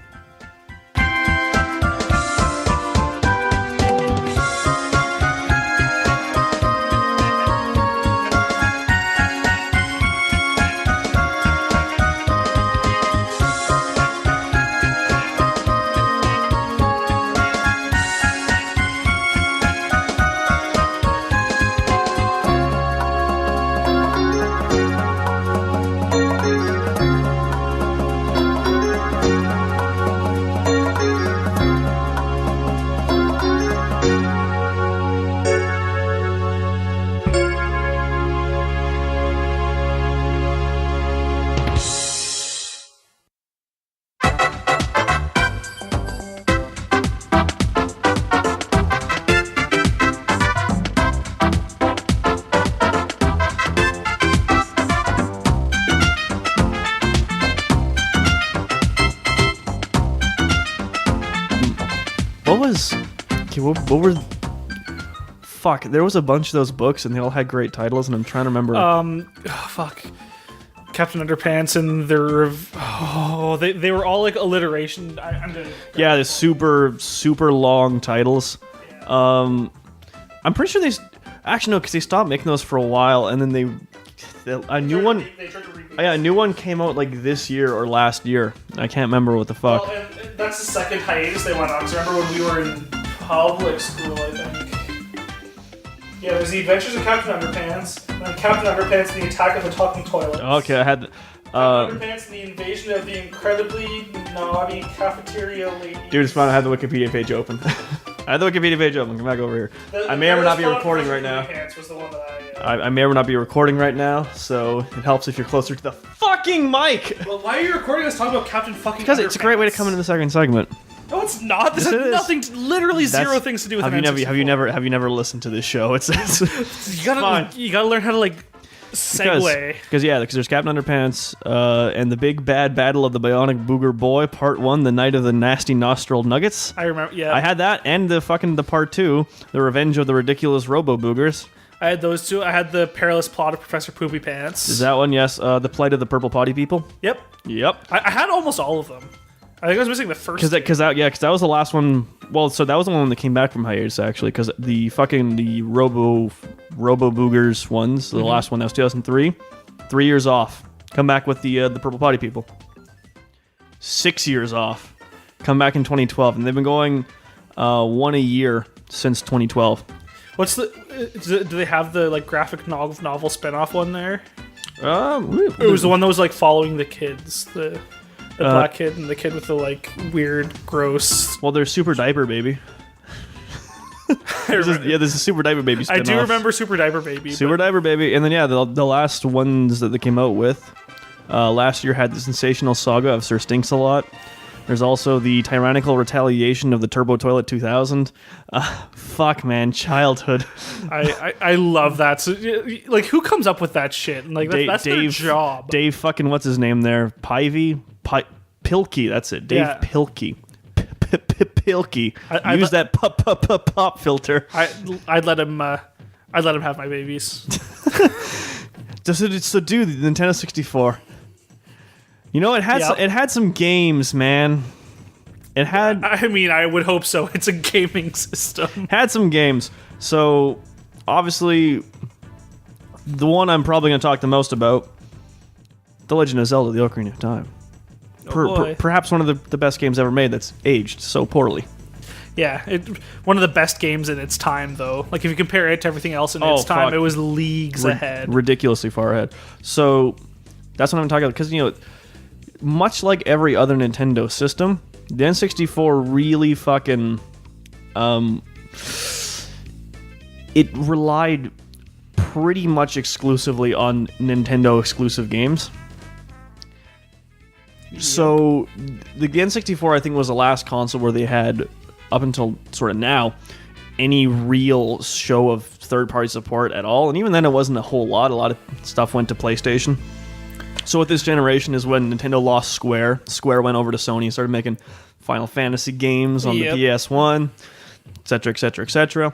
What were... Fuck, there was a bunch of those books, and they all had great titles, and I'm trying to remember... Captain Underpants and their... they were all alliteration. Yeah, the super long titles. Yeah. I'm pretty sure they... Actually, no, because they stopped making those for a while, and then a new one came out this year or last year. I can't remember what the fuck. Well, and that's the second hiatus they went on. Because remember when we were in public school, I think. Yeah, there's the Adventures of Captain Underpants, and then Captain Underpants and the Attack of the Talking Toilets. Okay, I had... Captain Underpants and the Invasion of the Incredibly Naughty Cafeteria Lady. Dude, it's fine. I have the Wikipedia page open. I have the Wikipedia page open. Come back over here. I may or may not be recording right now. Was the one that I may or not be recording right now, so it helps if you're closer to the fucking mic. Well, why are you recording us talking about Captain fucking Because Underpants? it's a great way to come into the second segment. No, it's not. This has nothing, literally zero things to do with have you never listened to this show? It's you gotta learn how to segue. Because there's Captain Underpants and the Big Bad Battle of the Bionic Booger Boy, Part 1, The Night of the Nasty Nostril Nuggets. I remember, yeah. I had that, and the Part 2, The Revenge of the Ridiculous Robo Boogers. I had those two. I had the Perilous Plot of Professor Poopy Pants. Is that one? Yes. The Plight of the Purple Potty People. Yep. I had almost all of them. I think I was missing the first. Because that was the last one. Well, so that was the one that came back from hiatus actually. Because the Robo Boogers ones, the last one that was 2003, 3 years off. Come back with the Purple Potty People. 6 years off. Come back in 2012, and they've been going one a year since 2012. What's the? Do they have the like graphic novel spinoff one there? It It was the one that was like following the kids, the black kid and the kid with the like weird, gross. Well, there's Super Diaper Baby. There's a Super Diaper Baby spin-off. I do remember Super Diaper Baby. Super Diaper Baby, and then the last ones that they came out with last year had the sensational saga of Sir Stinks-a-Lot. There's also the tyrannical retaliation of the Turbo Toilet 2000. Fuck, man, childhood. I love that. So, like, who comes up with that shit? Like, that's their job. Dave fucking what's his name there? Pilkey. That's it. Dave Pilkey. Pilkey. Use that pop filter. I'd let him have my babies. So, dude, the Nintendo 64. You know, it had some games, man. It had. I mean, I would hope so. It's a gaming system. Had some games. So, obviously, the one I'm probably going to talk the most about, The Legend of Zelda: The Ocarina of Time. Perhaps one of the best games ever made that's aged so poorly. Yeah, one of the best games in its time, though. Like, if you compare it to everything else in its time, it was leagues ahead. Ridiculously far ahead. So, that's what I'm talking about. Because, you know, much like every other Nintendo system, the N64 really fucking... it relied pretty much exclusively on Nintendo exclusive games. Yep. So, the N64, I think, was the last console where they had, up until sort of now, any real show of third-party support at all. And even then, it wasn't a whole lot. A lot of stuff went to PlayStation. So with this generation is when Nintendo lost Square. Square went over to Sony and started making Final Fantasy games on the PS1, etc., etc., etc.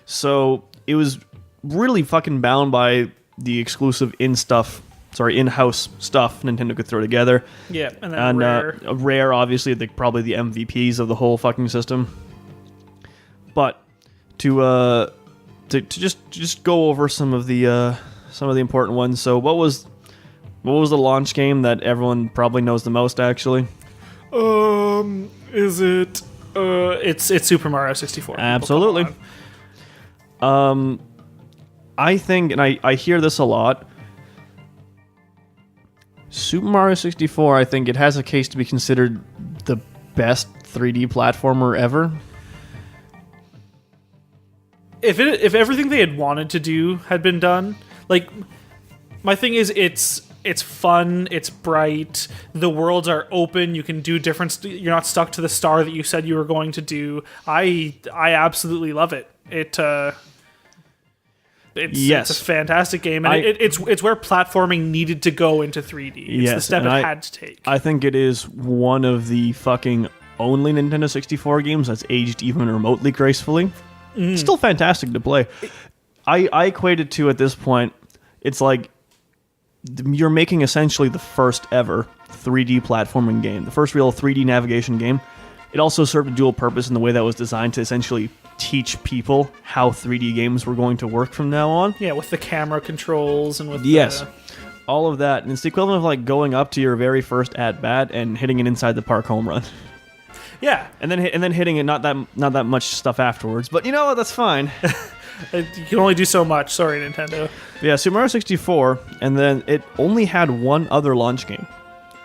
So it was really fucking bound by the exclusive in-house stuff Nintendo could throw together. Yeah, and then Rare, obviously, probably the MVPs of the whole fucking system. But to just go over some of the important ones. So what was the launch game that everyone probably knows the most, actually? Is it? It's Super Mario 64. Absolutely. I think, and I hear this a lot, Super Mario 64, I think it has a case to be considered the best 3D platformer ever. If everything they had wanted to do had been done, like, my thing is it's fun, it's bright, the worlds are open, you can do different you're not stuck to the star that you said you were going to do. I absolutely love it. It's a fantastic game, and it's where platforming needed to go into 3D. It's the step it had to take. I think it is one of the fucking only Nintendo 64 games that's aged even remotely gracefully. It's still fantastic to play. I equate it to, at this point, it's like you're making essentially the first ever 3D platforming game, the first real 3D navigation game. It also served a dual purpose in the way that was designed to essentially teach people how 3D games were going to work from now on. Yeah, with the camera controls and with all of that. And it's the equivalent of like going up to your very first at-bat and hitting an inside the park home run. Yeah, and then hitting it not that much stuff afterwards. But you know what? That's fine. You can only do so much. Sorry, Nintendo. Yeah, Super Mario 64, and then it only had one other launch game.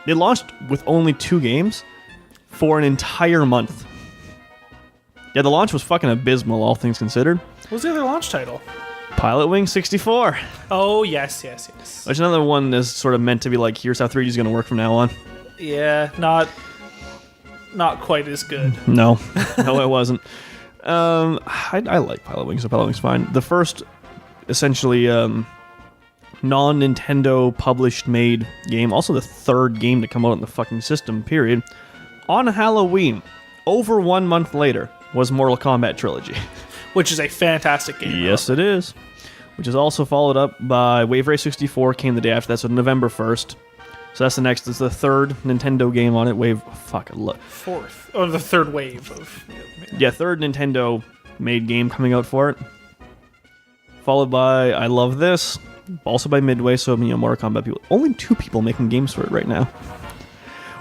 It launched with only 2 games for an entire month. Yeah, the launch was fucking abysmal, all things considered. What was the other launch title? Pilot Wing 64. Oh, yes. Which another one is sort of meant to be like, here's how 3D is going to work from now on. Yeah, not quite as good. No, it wasn't. I like Pilot Wing, so Pilot Wing's fine. The first, essentially, non-Nintendo published made game, also the third game to come out in the fucking system, period, on Halloween, over 1 month later, was Mortal Kombat Trilogy. Which is a fantastic game. Yes, it is. Which is also followed up by Wave Race 64, came the day after that, so November 1st. So that's the third Nintendo game on it. Fourth. Oh, the third wave of... Yeah, third Nintendo-made game coming out for it. Followed by I Love This, also by Midway, so, Mortal Kombat people. Only 2 people making games for it right now.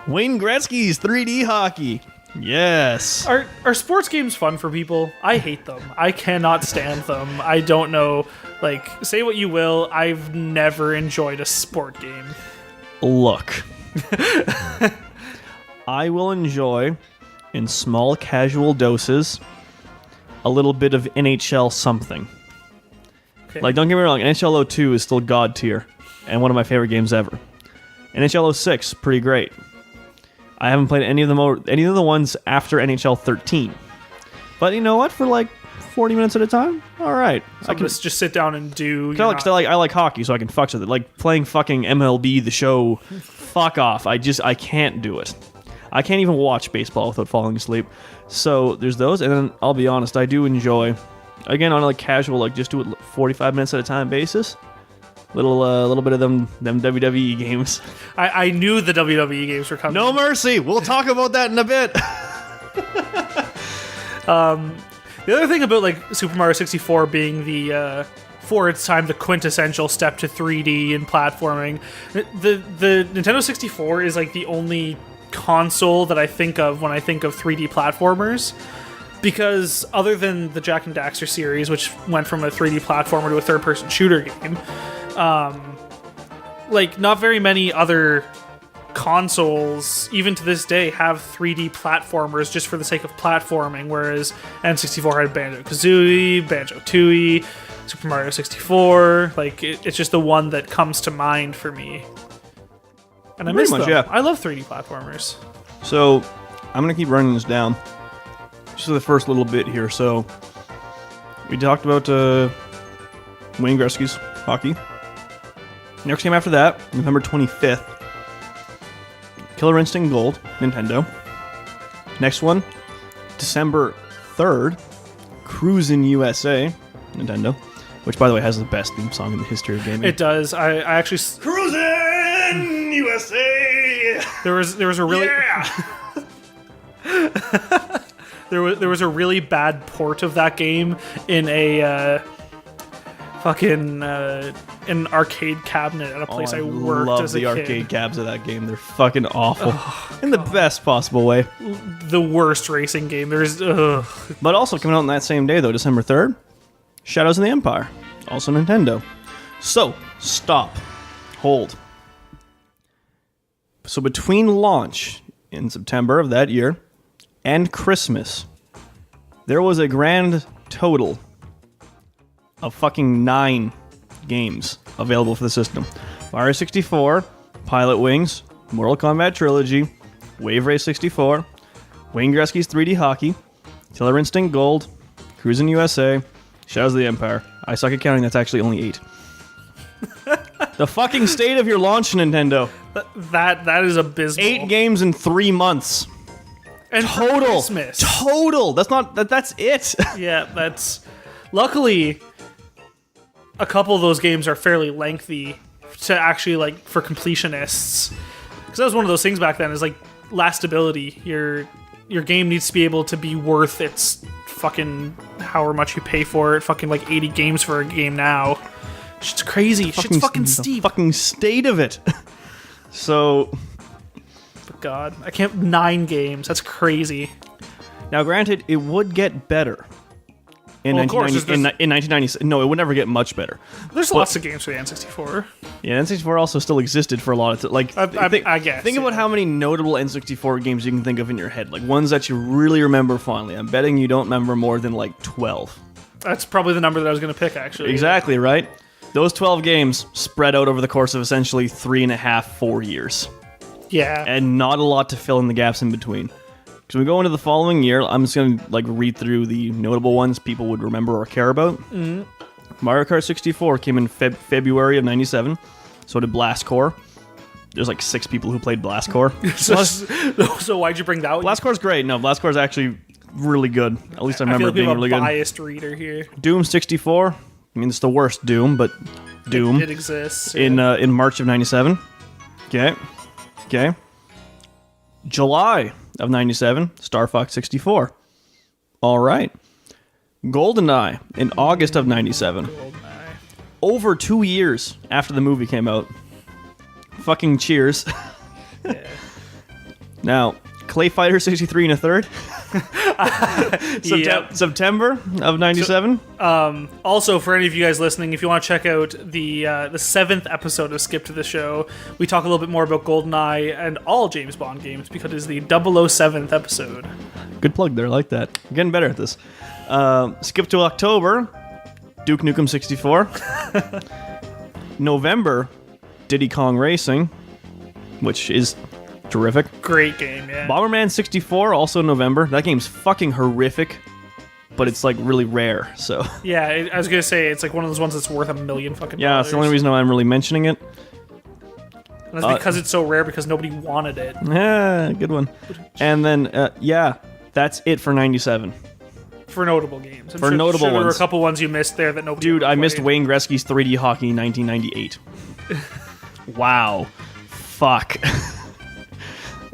Wayne Gretzky's 3D Hockey. Yes. Are sports games fun for people? I hate them. I cannot stand them. I don't know. Like, say what you will, I've never enjoyed a sport game. Look. I will enjoy, in small casual doses, a little bit of NHL something. Okay. Like, don't get me wrong, NHL 02 is still god tier, and one of my favorite games ever. NHL 06, pretty great. I haven't played any of the ones after NHL 13. But you know what? For like 40 minutes at a time, all right. So I can just sit down and do. I like hockey, so I can fuck with it. Like playing fucking MLB The Show, fuck off. I can't do it. I can't even watch baseball without falling asleep. So there's those, and then I'll be honest, I do enjoy, again, on a like casual, like just do it 45 minutes at a time basis. Little bit of them WWE games. I knew the WWE games were coming. No mercy. We'll talk about that in a bit. The other thing about like Super Mario 64 being the for its time the quintessential step to 3D and platforming, the Nintendo 64 is like the only console that I think of when I think of 3D platformers. Because other than the Jak and Daxter series, which went from a 3D platformer to a third-person shooter game, like not very many other consoles, even to this day, have 3D platformers just for the sake of platforming. Whereas N64 had Banjo-Kazooie, Banjo-Tooie, Super Mario 64. Like it's just the one that comes to mind for me, and I miss them. Yeah. I love 3D platformers. So I'm gonna keep running this down. Just for the first little bit here. So we talked about Wayne Gretzky's hockey. Next game after that, November 25th, Killer Instinct Gold, Nintendo. Next one, December 3rd, Cruisin' USA, Nintendo. Which, by the way, has the best theme song in the history of gaming. It does. I actually... Cruisin' USA! There was a really... Yeah! There was a really bad port of that game in a an arcade cabinet at a place I worked as a kid. I love the arcade cabs of that game. They're fucking awful. In the best possible way. The worst racing game. But also coming out on that same day, though, December 3rd, Shadows of the Empire. Also Nintendo. So, stop. Hold. So between launch in September of that year and Christmas, there was a grand total of fucking 9 games available for the system. Mario 64, Pilot Wings, Mortal Kombat Trilogy, Wave Race 64, Wayne Gretzky's 3D Hockey, Killer Instinct Gold, Cruisin' USA, Shadows of the Empire. I suck at counting, that's actually only 8. The fucking state of your launch, Nintendo. That is abysmal. 8 games in 3 months. And Total. Christmas. Total. That's it. Yeah, that's... Luckily, a couple of those games are fairly lengthy to actually, like, for completionists. Because that was one of those things back then, is, like, lastability. Your game needs to be able to be worth its fucking however much you pay for it. Fucking, like, 80 games for a game now. Shit's crazy. Shit's fucking steep. The fucking state of it. So... God, I can't... 9 games. That's crazy. Now, granted, it would get better in, Well, of course, 1996. No, it would never get much better. There's lots of games for the N64. Yeah, N64 also still existed for a lot of I guess. Think about how many notable N64 games you can think of in your head, like ones that you really remember fondly. I'm betting you don't remember more than like 12. That's probably the number that I was going to pick, actually. Exactly, right? Those 12 games spread out over the course of essentially 3.5, 4 years. Yeah. And not a lot to fill in the gaps in between. So we go into the following year. I'm just going to like read through the notable ones people would remember or care about. Mm-hmm. Mario Kart 64 came in February of 97. So did Blast Corps. There's like 6 people who played Blast Corps. So why'd you bring that one? Blast Corps is great. No, Blast Corps is actually really good. At least I remember feel it being really good. Biased reader here. Doom 64. I mean, it's the worst Doom, but Doom. It exists. Yeah. In March of 97. Okay. July of 97, Star Fox 64. All right. GoldenEye in August of 97. GoldenEye. Over 2 years after the movie came out. Fucking cheers. Yeah. Now, Clay Fighter 63 and a third. Yep. September of 97. Also, for any of you guys listening, if you want to check out the 7th episode of Skip to the Show, we talk a little bit more about GoldenEye and all James Bond games because it is the 007th episode. Good plug there, I like that. I'm getting better at this. Skip to October, Duke Nukem 64. November, Diddy Kong Racing, which is terrific. Great game, yeah. Bomberman 64, also November. That game's fucking horrific, but it's like really rare, so. Yeah, I was going to say, it's like one of those ones that's worth $1 million fucking Yeah, dollars. it's the only reason why I'm really mentioning it. And that's because it's so rare because nobody wanted it. Yeah, good one. And then, yeah, that's it for 97. For notable games. I'm For notable There were a ones. couple ones you missed there that nobody Dude, I played. missed Wayne Gretzky's 3D hockey in 1998. Wow. Fuck.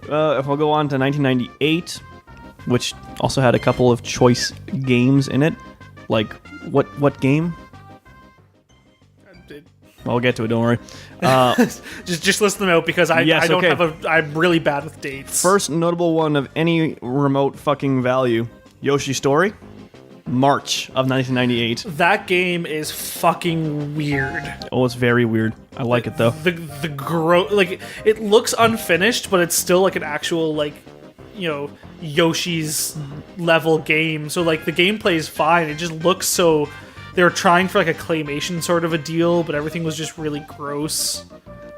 If I'll go on to 1998, which also had a couple of choice games in it. Like, what game? I'll get to it, don't worry. Just list them out because I don't okay. have I'm really bad with dates. First notable one of any remote fucking value, Yoshi's Story, March of 1998. That game is fucking weird. Oh, it's very weird. I like it though. The like it looks unfinished, but it's still like an actual like, you know, Yoshi's level game. So like the gameplay is fine. It just looks so. They were trying for like a claymation sort of a deal, but everything was just really gross.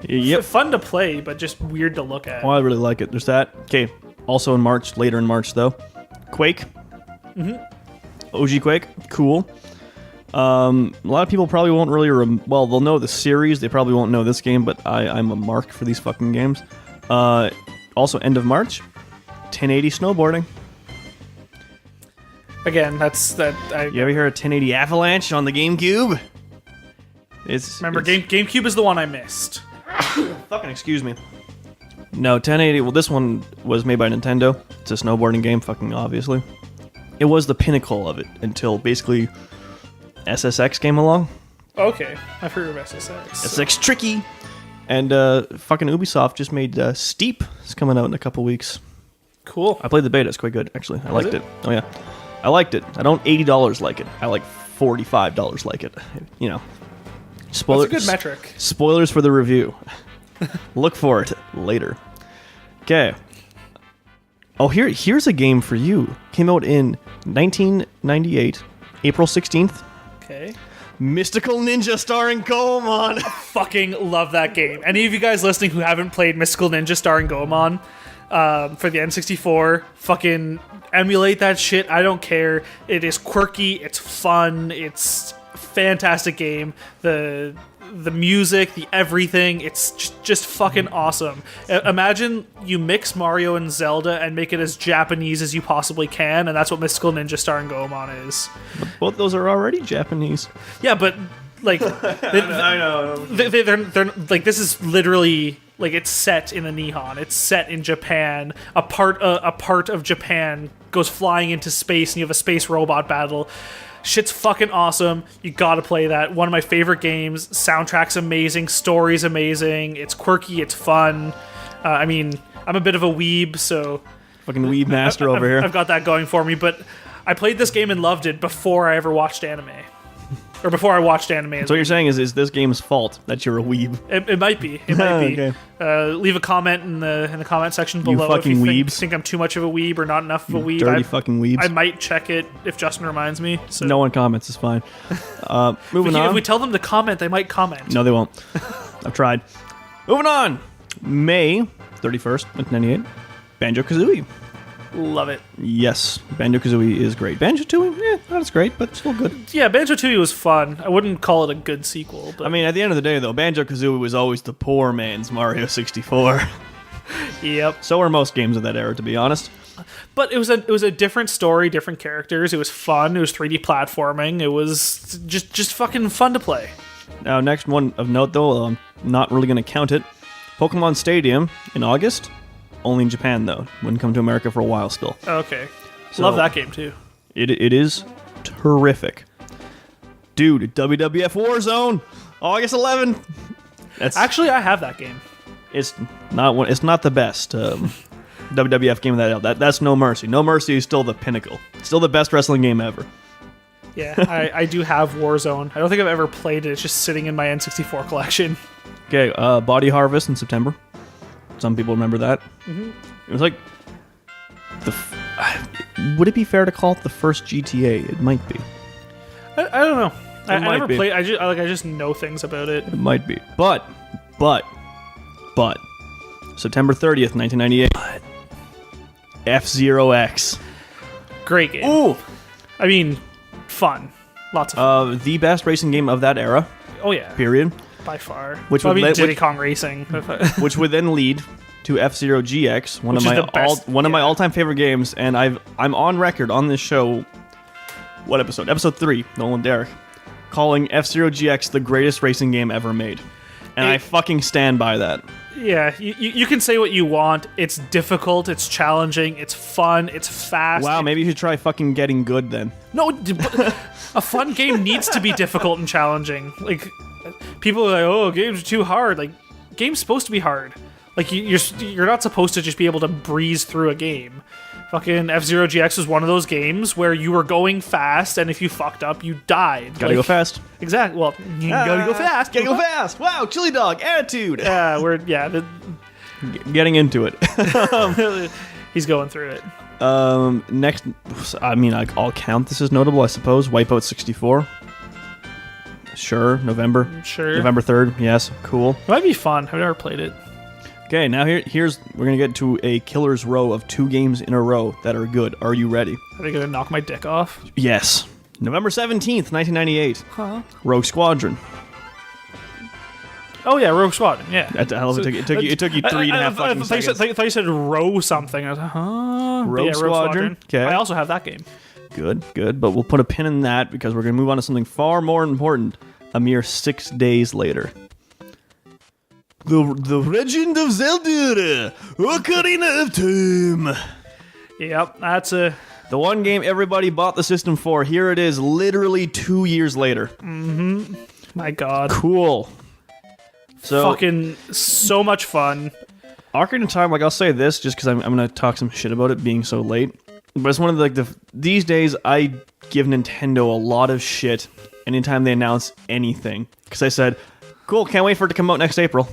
Yep. Fun to play, but just weird to look at. Oh, I really like it. There's that. Okay. Also in March, later in March though, Quake. OG Quake, cool. A lot of people probably won't really they'll know the series, they probably won't know this game, but I'm a mark for these fucking games. Also end of March, 1080 snowboarding. Again, You ever hear a 1080 Avalanche on the GameCube? Remember, GameCube is the one I missed. Fucking excuse me. No, 1080, well this one was made by Nintendo. It's a snowboarding game, fucking obviously. It was the pinnacle of it until basically SSX came along. Okay, I've heard of SSX. SSX Tricky! And fucking Ubisoft just made Steep. It's coming out in a couple weeks. Cool. I played the beta, it's quite good, actually. I liked it? it. Oh yeah. I liked it. I don't $80 like it. I like $45 like it. You know. Spoiler, That's a good metric. Spoilers for the review. Look for it later. Okay. Oh, here's a game for you. Came out in 1998, April 16th. Okay. Mystical Ninja starring Goemon. Fucking love that game. Any of you guys listening who haven't played Mystical Ninja starring Goemon for the N64, fucking emulate that shit. I don't care. It is quirky. It's fun. It's a fantastic game. The music, the everything, it's just fucking awesome. Imagine you mix Mario and Zelda and make it as Japanese as you possibly can, and that's what Mystical Ninja starring Goemon is. Both those are already Japanese. Yeah, but like, I know. they're like, this is literally like, it's set in the Nihon. It's set in Japan. A part of Japan goes flying into space, and you have a space robot battle. Shit's fucking awesome. You gotta play that. One of my favorite games. Soundtrack's amazing. Story's amazing. It's quirky. It's fun. I mean, I'm a bit of a weeb, so... Fucking weeb master over here. I've got that going for me, but I played this game and loved it before I ever watched anime. Or before I watched anime. So what you're saying is this game's fault that you're a weeb? It might be. It might be. Okay. Leave a comment in the comment section below fucking if you weebs. think I'm too much of a weeb or not enough of a weeb. Dirty fucking weebs. I might check it if Justin reminds me. So. No one comments, it's fine. Moving on. If we tell them to comment, they might comment. No, they won't. I've tried. Moving on. May 31st, 1998. Banjo-Kazooie. Love it. Yes, Banjo-Kazooie is great. Banjo-Tooie, not as great, but still good. Yeah, Banjo-Tooie was fun. I wouldn't call it a good sequel. But I mean, at the end of the day, though, Banjo-Kazooie was always the poor man's Mario 64. Yep. So were most games of that era, to be honest. But it was a different story, different characters. It was fun. It was 3D platforming. It was just fucking fun to play. Now, next one of note, though, I'm not really going to count it. Pokemon Stadium in August. Only in Japan, though. Wouldn't come to America for a while still. Okay. So- Love that game, too. It is terrific. Dude, WWF Warzone, August 11. That's Actually, I have that game. it's not the best. WWF Game of that era. That's No Mercy. No Mercy is still the pinnacle. Still the best wrestling game ever. Yeah, I do have Warzone. I don't think I've ever played it. It's just sitting in my N64 collection. Okay, Body Harvest in September. Some people remember that. Mm-hmm. It was like would it be fair to call it the first GTA? It might be. I don't know. I might never be. played. I just know things about it. It might be. But September 30th, 1998. F-Zero X. Great game. Ooh! I mean, fun. Lots of fun. The best racing game of that era, Oh yeah, period. by far. Which Well, I would mean, let- Diddy Kong Racing. Which would then lead to F-Zero GX, one Which of is my the best, one of my yeah. all-time favorite games, and I'm on record on this show. What episode? Episode 3, Nolan and Derek, calling F-Zero GX the greatest racing game ever made, and I fucking stand by that. Yeah, you can say what you want. It's difficult. It's challenging. It's fun. It's fast. Wow, maybe you should try fucking getting good then. No, a fun game needs to be difficult and challenging. Like, people are like, oh, games are too hard. Like, game's supposed to be hard. Like, you're not supposed to just be able to breeze through a game. Fucking F-Zero GX was one of those games where you were going fast, and if you fucked up, you died. Gotta go fast. Exactly. Well, you gotta go fast. Gotta go fast. Wow, chili dog attitude. Getting into it. He's going through it. Next, I mean, I'll count this as notable, I suppose. Wipeout 64. Sure, November. Sure. November 3rd. Yes, cool. It might be fun. I've never played it. Okay, now here's we're gonna get to a killer's row of 2 games in a row that are good. Are you ready? Are they gonna knock my dick off? Yes. November 17th, 1998. Huh? Rogue Squadron. Oh yeah, Rogue Squadron. Yeah. It took you 3.5 fucking seconds. I thought you said row something. I was like, huh? Rogue Squadron. Okay. I also have that game. Good. But we'll put a pin in that because we're gonna move on to something far more important. A mere 6 days later. The Legend of Zelda, Ocarina of Time. Yep, that's a. The one game everybody bought the system for. Here it is, literally 2 years later. My God. Cool. So, Fucking so much fun. Ocarina of Time, like I'll say this just because I'm going to talk some shit about it being so late. But it's one of these days I give Nintendo a lot of shit anytime they announce anything. Because I said, cool, can't wait for it to come out next April.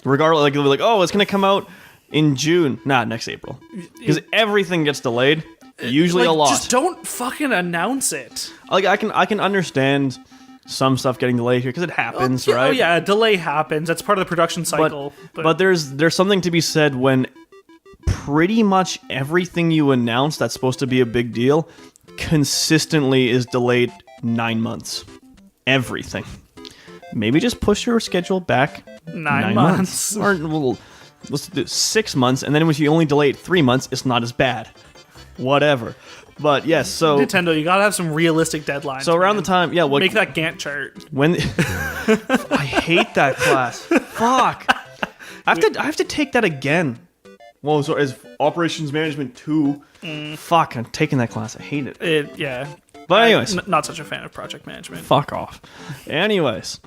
Regardless, like, they'll be like, oh, it's going to come out in June. Not next April. Because everything gets delayed. Usually Like, a lot. Just don't fucking announce it. Like I can understand some stuff getting delayed here because it happens, right? Oh yeah, a delay happens. That's part of the production cycle. But there's something to be said when pretty much everything you announce that's supposed to be a big deal consistently is delayed 9 months. Everything. Maybe just push your schedule back 9 months. Or well, let's do 6 months, and then if you only delay it 3 months, it's not as bad. Whatever. But yes, so Nintendo, you gotta have some realistic deadlines. so around man. the time, yeah, Make that Gantt chart. when I hate that class. Fuck. I have to take that again. Well, so as operations management 2. Fuck, I'm taking that class. I hate it. Yeah. But anyways, Not such a fan of project management. fuck off. Anyways,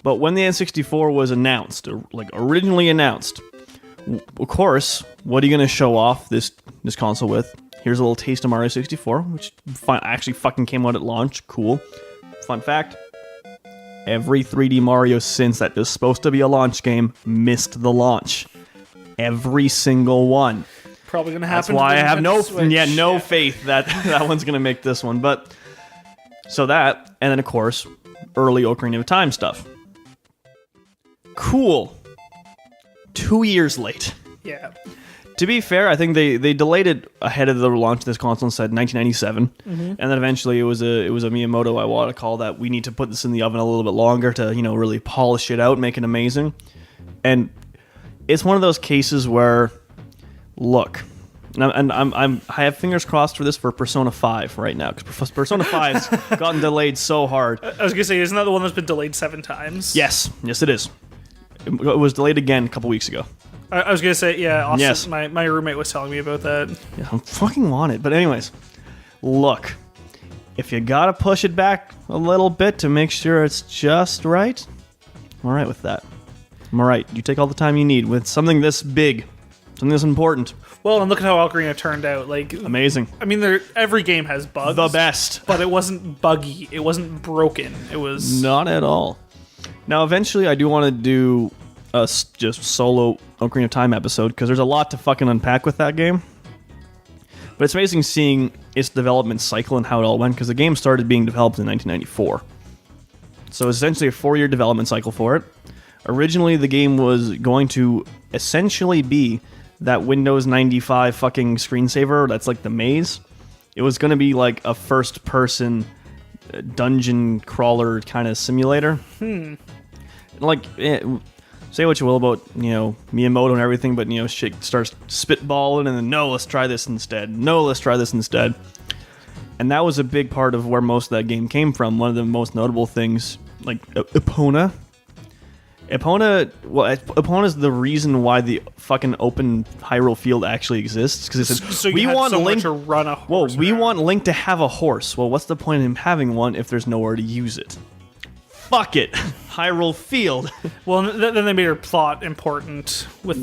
but when the N64 was announced, or like originally announced, of course, what are you going to show off this console with? Here's a little taste of Mario 64, which actually fucking came out at launch. Cool. Fun fact. Every 3D Mario since that is supposed to be a launch game missed the launch. Every single one. Probably gonna happen. That's why I have no Switch. faith that that one's gonna make this one. But so that, and then of course, early Ocarina of Time stuff. Cool. 2 years late. Yeah. To be fair, I think they delayed it ahead of the launch of this console and said 1997, and then eventually it was a Miyamoto, I want to call that, we need to put this in the oven a little bit longer to really polish it out, make it amazing. And it's one of those cases where, look, and I have fingers crossed for this for Persona 5 right now, because Persona 5's gotten delayed so hard. I was gonna say, isn't that the one that's been delayed 7 times? Yes, it is. It was delayed again a couple weeks ago. I was gonna say, yeah. Austin, Yes. my roommate was telling me about that. Yeah, I fucking want it. But anyways, look, if you gotta push it back a little bit to make sure it's just right, I'm alright with that. I'm alright. You take all the time you need with something this big. Something that's important. Well, and look at how Ocarina turned out. Like, Amazing. I mean, every game has bugs. The best. But it wasn't buggy. It wasn't broken. It was... Not at all. Now, eventually, I do want to do a just solo Ocarina of Time episode, because there's a lot to fucking unpack with that game. But it's amazing seeing its development cycle and how it all went, because the game started being developed in 1994. So it's essentially a 4-year development cycle for it. Originally, the game was going to essentially be that Windows 95 fucking screensaver that's like the maze. It was going to be like a first-person dungeon crawler kind of simulator. Like, say what you will about, Miyamoto and everything, but, shit starts spitballing and then, no, let's try this instead. No, let's try this instead. And that was a big part of where most of that game came from. One of the most notable things, like Epona. Epona is the reason why the fucking open Hyrule field actually exists. Because it says, so we want Link to run a horse. We want Link to have a horse. Well, what's the point of him having one if there's nowhere to use it? Fuck it. Hyrule Field. Well, then they made her plot important with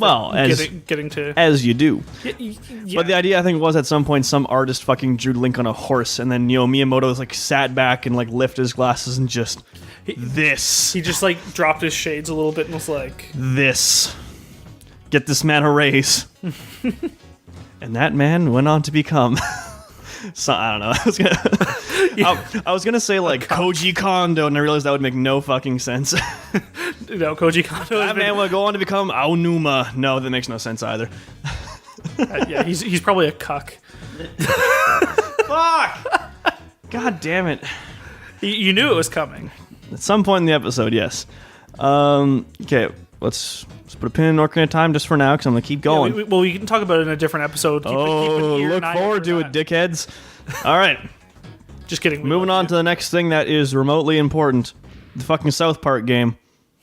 getting to... As you do. Yeah. But the idea, I think, was at some point some artist fucking drew Link on a horse, and then, Miyamoto was like sat back and like lifted his glasses and just... He just like dropped his shades a little bit and was like... This. Get this man a raise. And that man went on to become... So, I don't know. I was gonna say like Koji Kondo, and I realized that would make no fucking sense. No, Koji Kondo. That man would go on to become Aonuma. No, that makes no sense either. Yeah, he's probably a cuck. Fuck! God damn it! You knew it was coming. At some point in the episode, yes. Okay, let's put a pin in Ocarina of Time just for now, because I'm going to keep going. Yeah, we can talk about it in a different episode. Keep look forward to it, dickheads. All right. Just kidding. Moving on to the next thing that is remotely important. The fucking South Park game,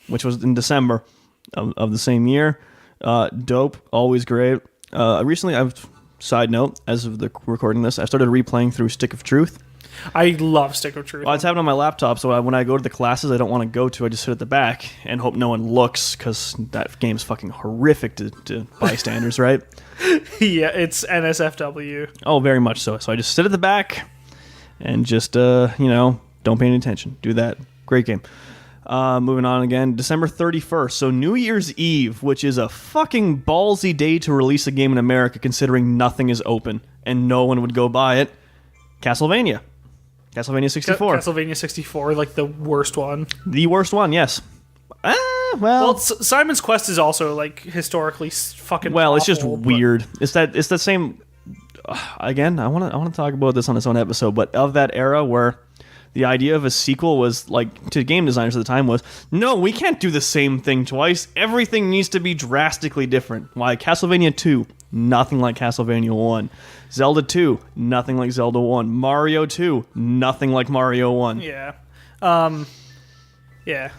which was in December of the same year. Dope. Always great. Recently, side note, as of the recording this, I started replaying through Stick of Truth. I love Stick of Truth. Well, it's happening on my laptop, so when I go to the classes I don't want to go to, I just sit at the back and hope no one looks, because that game's fucking horrific to bystanders, right? Yeah, it's NSFW. Oh, very much so. So I just sit at the back and just, don't pay any attention. Do that. Great game. Moving on again, December 31st, so New Year's Eve, which is a fucking ballsy day to release a game in America, considering nothing is open and no one would go buy it. Castlevania 64. Castlevania 64, like the worst one. The worst one, yes. Well, Simon's Quest is also like historically fucking. Well, awful, it's just weird. It's the same. Again, I want to talk about this on its own episode, but of that era where the idea of a sequel was like, to game designers at the time, was no, we can't do the same thing twice. Everything needs to be drastically different. Why Castlevania 2, nothing like Castlevania 1. Zelda 2, nothing like Zelda 1. Mario 2, nothing like Mario 1. Yeah. Yeah.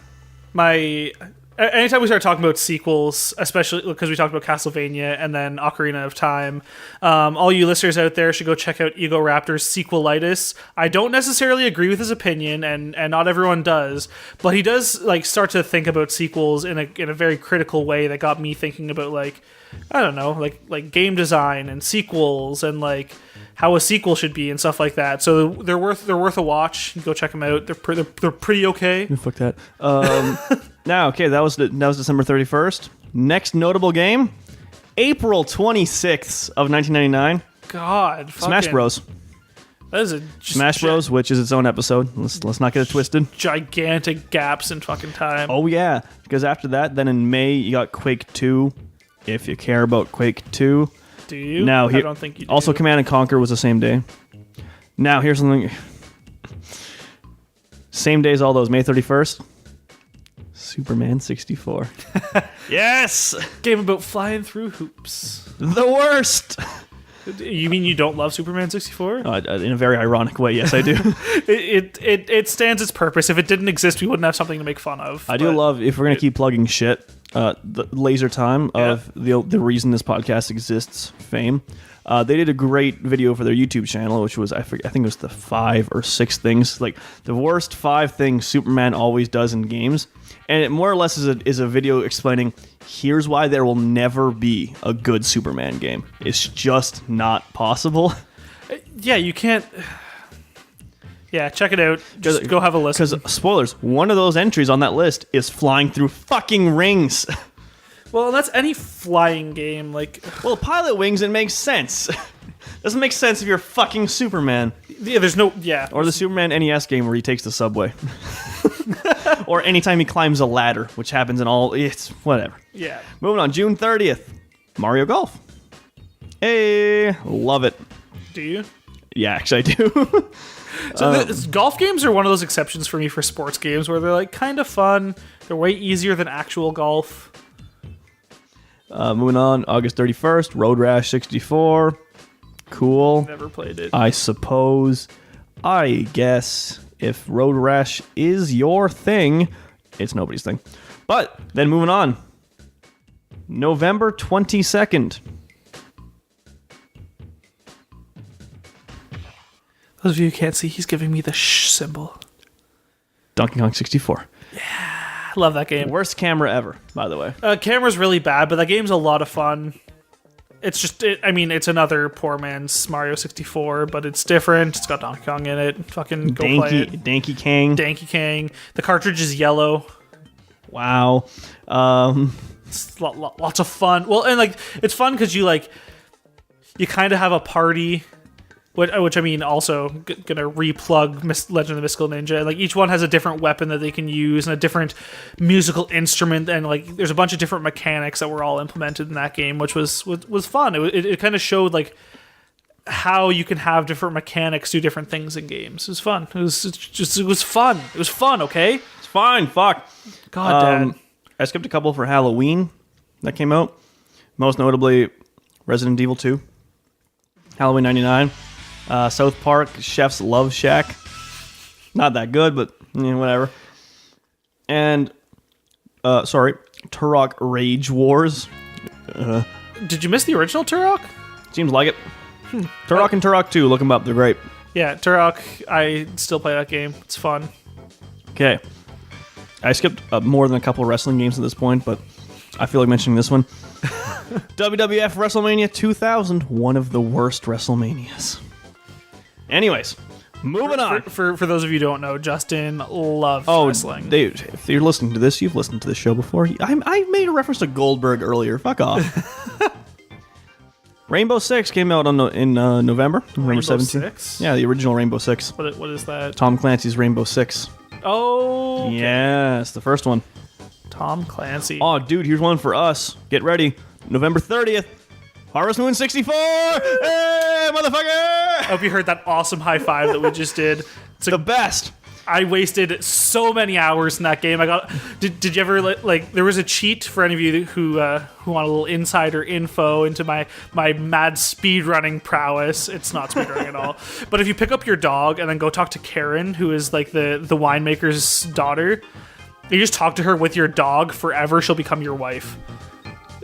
Anytime we start talking about sequels, especially because we talked about Castlevania and then Ocarina of Time, all you listeners out there should go check out Ego Raptor's Sequelitis. I don't necessarily agree with his opinion, and not everyone does, but he does like start to think about sequels in a very critical way that got me thinking about like, I don't know, like game design and sequels and like how a sequel should be and stuff like that. So they're worth a watch. Go check them out. They're pretty okay. Fuck that. Now, okay, that was December 31st. Next notable game, April 26th of 1999. God, Smash Bros. That is Smash Bros, which is its own episode. Let's not get it twisted. Gigantic gaps in fucking time. Oh yeah, because after that, then in May you got Quake 2. If you care about Quake 2. Do you? Now, I don't think you do. Also, Command & Conquer was the same day. Now, here's something. Same day as all those, May 31st. Superman 64. Yes! Game about flying through hoops. The worst! You mean you don't love Superman 64? In a very ironic way, yes, I do. It stands its purpose. If it didn't exist, we wouldn't have something to make fun of. I do love, if we're going to keep plugging shit, the Laser Time of the reason this podcast exists fame. They did a great video for their YouTube channel, which was I think it was the 5 or 6 things, like the worst 5 things Superman always does in games, and it more or less is a video explaining here's why there will never be a good Superman game. It's just not possible. Yeah, you can't. Yeah, check it out. Just go have a listen. Because spoilers, one of those entries on that list is flying through fucking rings. Well, that's any flying game. Like, well, Pilot Wings, it makes sense. Doesn't make sense if you're fucking Superman. Yeah, there's no... Yeah. Or the Superman NES game where he takes the subway. Or anytime he climbs a ladder, which happens in all... It's whatever. Yeah. Moving on, June 30th. Mario Golf. Hey, love it. Do you? Yeah, actually I do. So golf games are one of those exceptions for me for sports games where they're like kind of fun. They're way easier than actual golf. Moving on, August 31st, Road Rash 64. Cool. Never played it. I suppose. I guess if Road Rash is your thing, it's nobody's thing. But then moving on, November 22nd. Those of you who can't see, he's giving me the shh symbol. Donkey Kong 64. I love that game. Worst camera ever, by the way. Camera's really bad, but that game's a lot of fun. It's just, it's another poor man's Mario 64, but it's different. It's got Donkey Kong in it. Fucking go play it. Danky Kang. Danky Kang. The cartridge is yellow. Wow. It's lots of fun. Well, and like it's fun because you kind of have a party. Which I mean, also gonna replug Legend of the Mystical Ninja. Like each one has a different weapon that they can use and a different musical instrument, and like there's a bunch of different mechanics that were all implemented in that game, which was fun. It kind of showed like how you can have different mechanics do different things in games. It was fun. It was fun. It was fun. Okay, it's fine. Fuck. God, Dad. I skipped a couple for Halloween that came out. Most notably, Resident Evil 2, Halloween '99. South Park, Chef's Love Shack. Not that good, but whatever. And, Turok Rage Wars. Did you miss the original Turok? Seems like it. Turok and Turok 2, look them up, they're great. Yeah, Turok, I still play that game. It's fun. Okay. I skipped more than a couple of wrestling games at this point, but I feel like mentioning this one. WWF WrestleMania 2000, one of the worst WrestleManias. Anyways, moving on. For those of you who don't know, Justin loves wrestling. Dude, if you're listening to this, you've listened to this show before. I made a reference to Goldberg earlier. Fuck off. Rainbow Six came out in November 17th. Yeah, the original Rainbow Six. What is that? Tom Clancy's Rainbow Six. Oh, okay. Yes, the first one. Tom Clancy. Oh, dude, here's one for us. Get ready. November 30th. Harvest Moon 64! Hey, motherfucker! I hope you heard that awesome high five that we just did. It's the best. I wasted so many hours in that game. Did you ever like? There was a cheat for any of you who want a little insider info into my mad speedrunning prowess. It's not speedrunning at all. But if you pick up your dog and then go talk to Karen, who is like the winemaker's daughter, you just talk to her with your dog forever. She'll become your wife.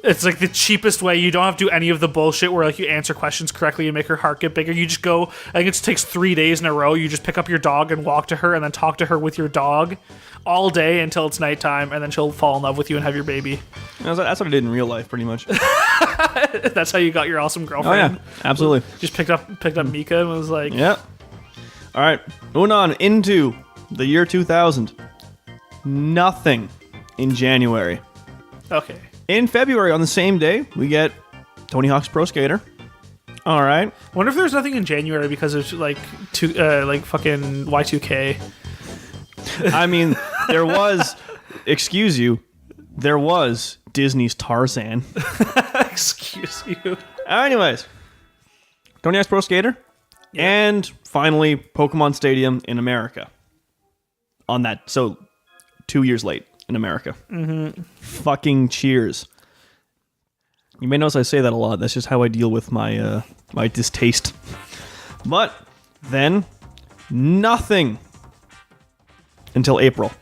It's like the cheapest way. You don't have to do any of the bullshit where like you answer questions correctly and make her heart get bigger. You just go, I think it takes 3 days in a row. You just pick up your dog and walk to her and then talk to her with your dog all day until it's nighttime, and then she'll fall in love with you and have your baby. That's what I did in real life, pretty much. That's how you got your awesome girlfriend. Oh yeah, absolutely. Just picked up Mika and was like, yep. All right, moving on into the year 2000. Nothing in January. Okay. In February, on the same day, we get Tony Hawk's Pro Skater. All right. Wonder if there's nothing in January because of like fucking Y2K. I mean, there was. Excuse you. There was Disney's Tarzan. Excuse you. Anyways, Tony Hawk's Pro Skater, and finally Pokemon Stadium in America. On that, so 2 years late. In America. Mm-hmm. Fucking cheers. You may notice I say that a lot. That's just how I deal with my my distaste. But then, nothing until April.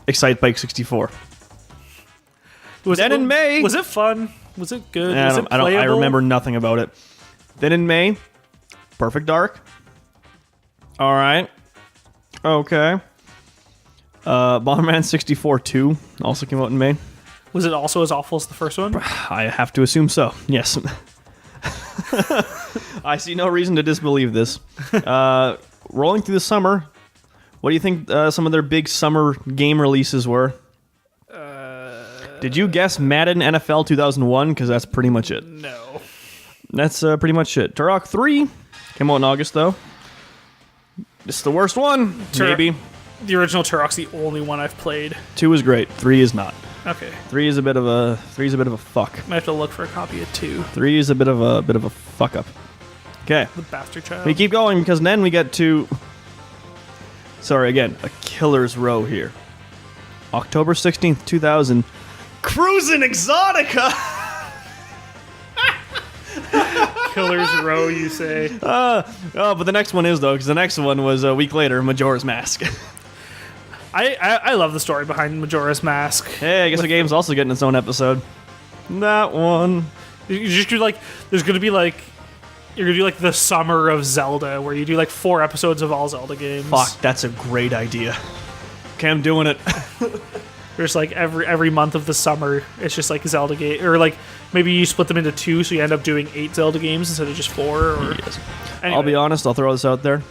Excite Bike 64. Then in May... Was it fun? Was it good? Was it I playable? remember nothing about it. Then in May, Perfect Dark. All right. Okay. Bomberman 64 2 also came out in May. Was it also as awful as the first one? I have to assume so. Yes. I see no reason to disbelieve this. Rolling through the summer, what do you think some of their big summer game releases were? Did you guess Madden NFL 2001? Because that's pretty much it. No. That's pretty much it. Turok 3 came out in August, though. This is the worst one, maybe. The original Turok's the only one I've played. 2 is great. 3 is not. Okay. 3 is a bit of a fuck. Might have to look for a copy of 2. 3 is a bit of a fuck up. Okay. The bastard child. We keep going because then we get to... Sorry, again, a killer's row here. October 16th, 2000. Cruisin' Exotica! Killer's Row, you say? But the next one is, though, because the next one was a week later, Majora's Mask. I love the story behind Majora's Mask. Hey, I guess the game's also getting its own episode. That one. You just do there's gonna be you're gonna do the summer of Zelda, where you do 4 episodes of all Zelda games. Fuck, that's a great idea. Okay, I'm doing it. There's every month of the summer, it's just Zelda game, or maybe you split them into 2, so you end up doing 8 Zelda games instead of just 4. Or yes. Anyway. I'll be honest, I'll throw this out there.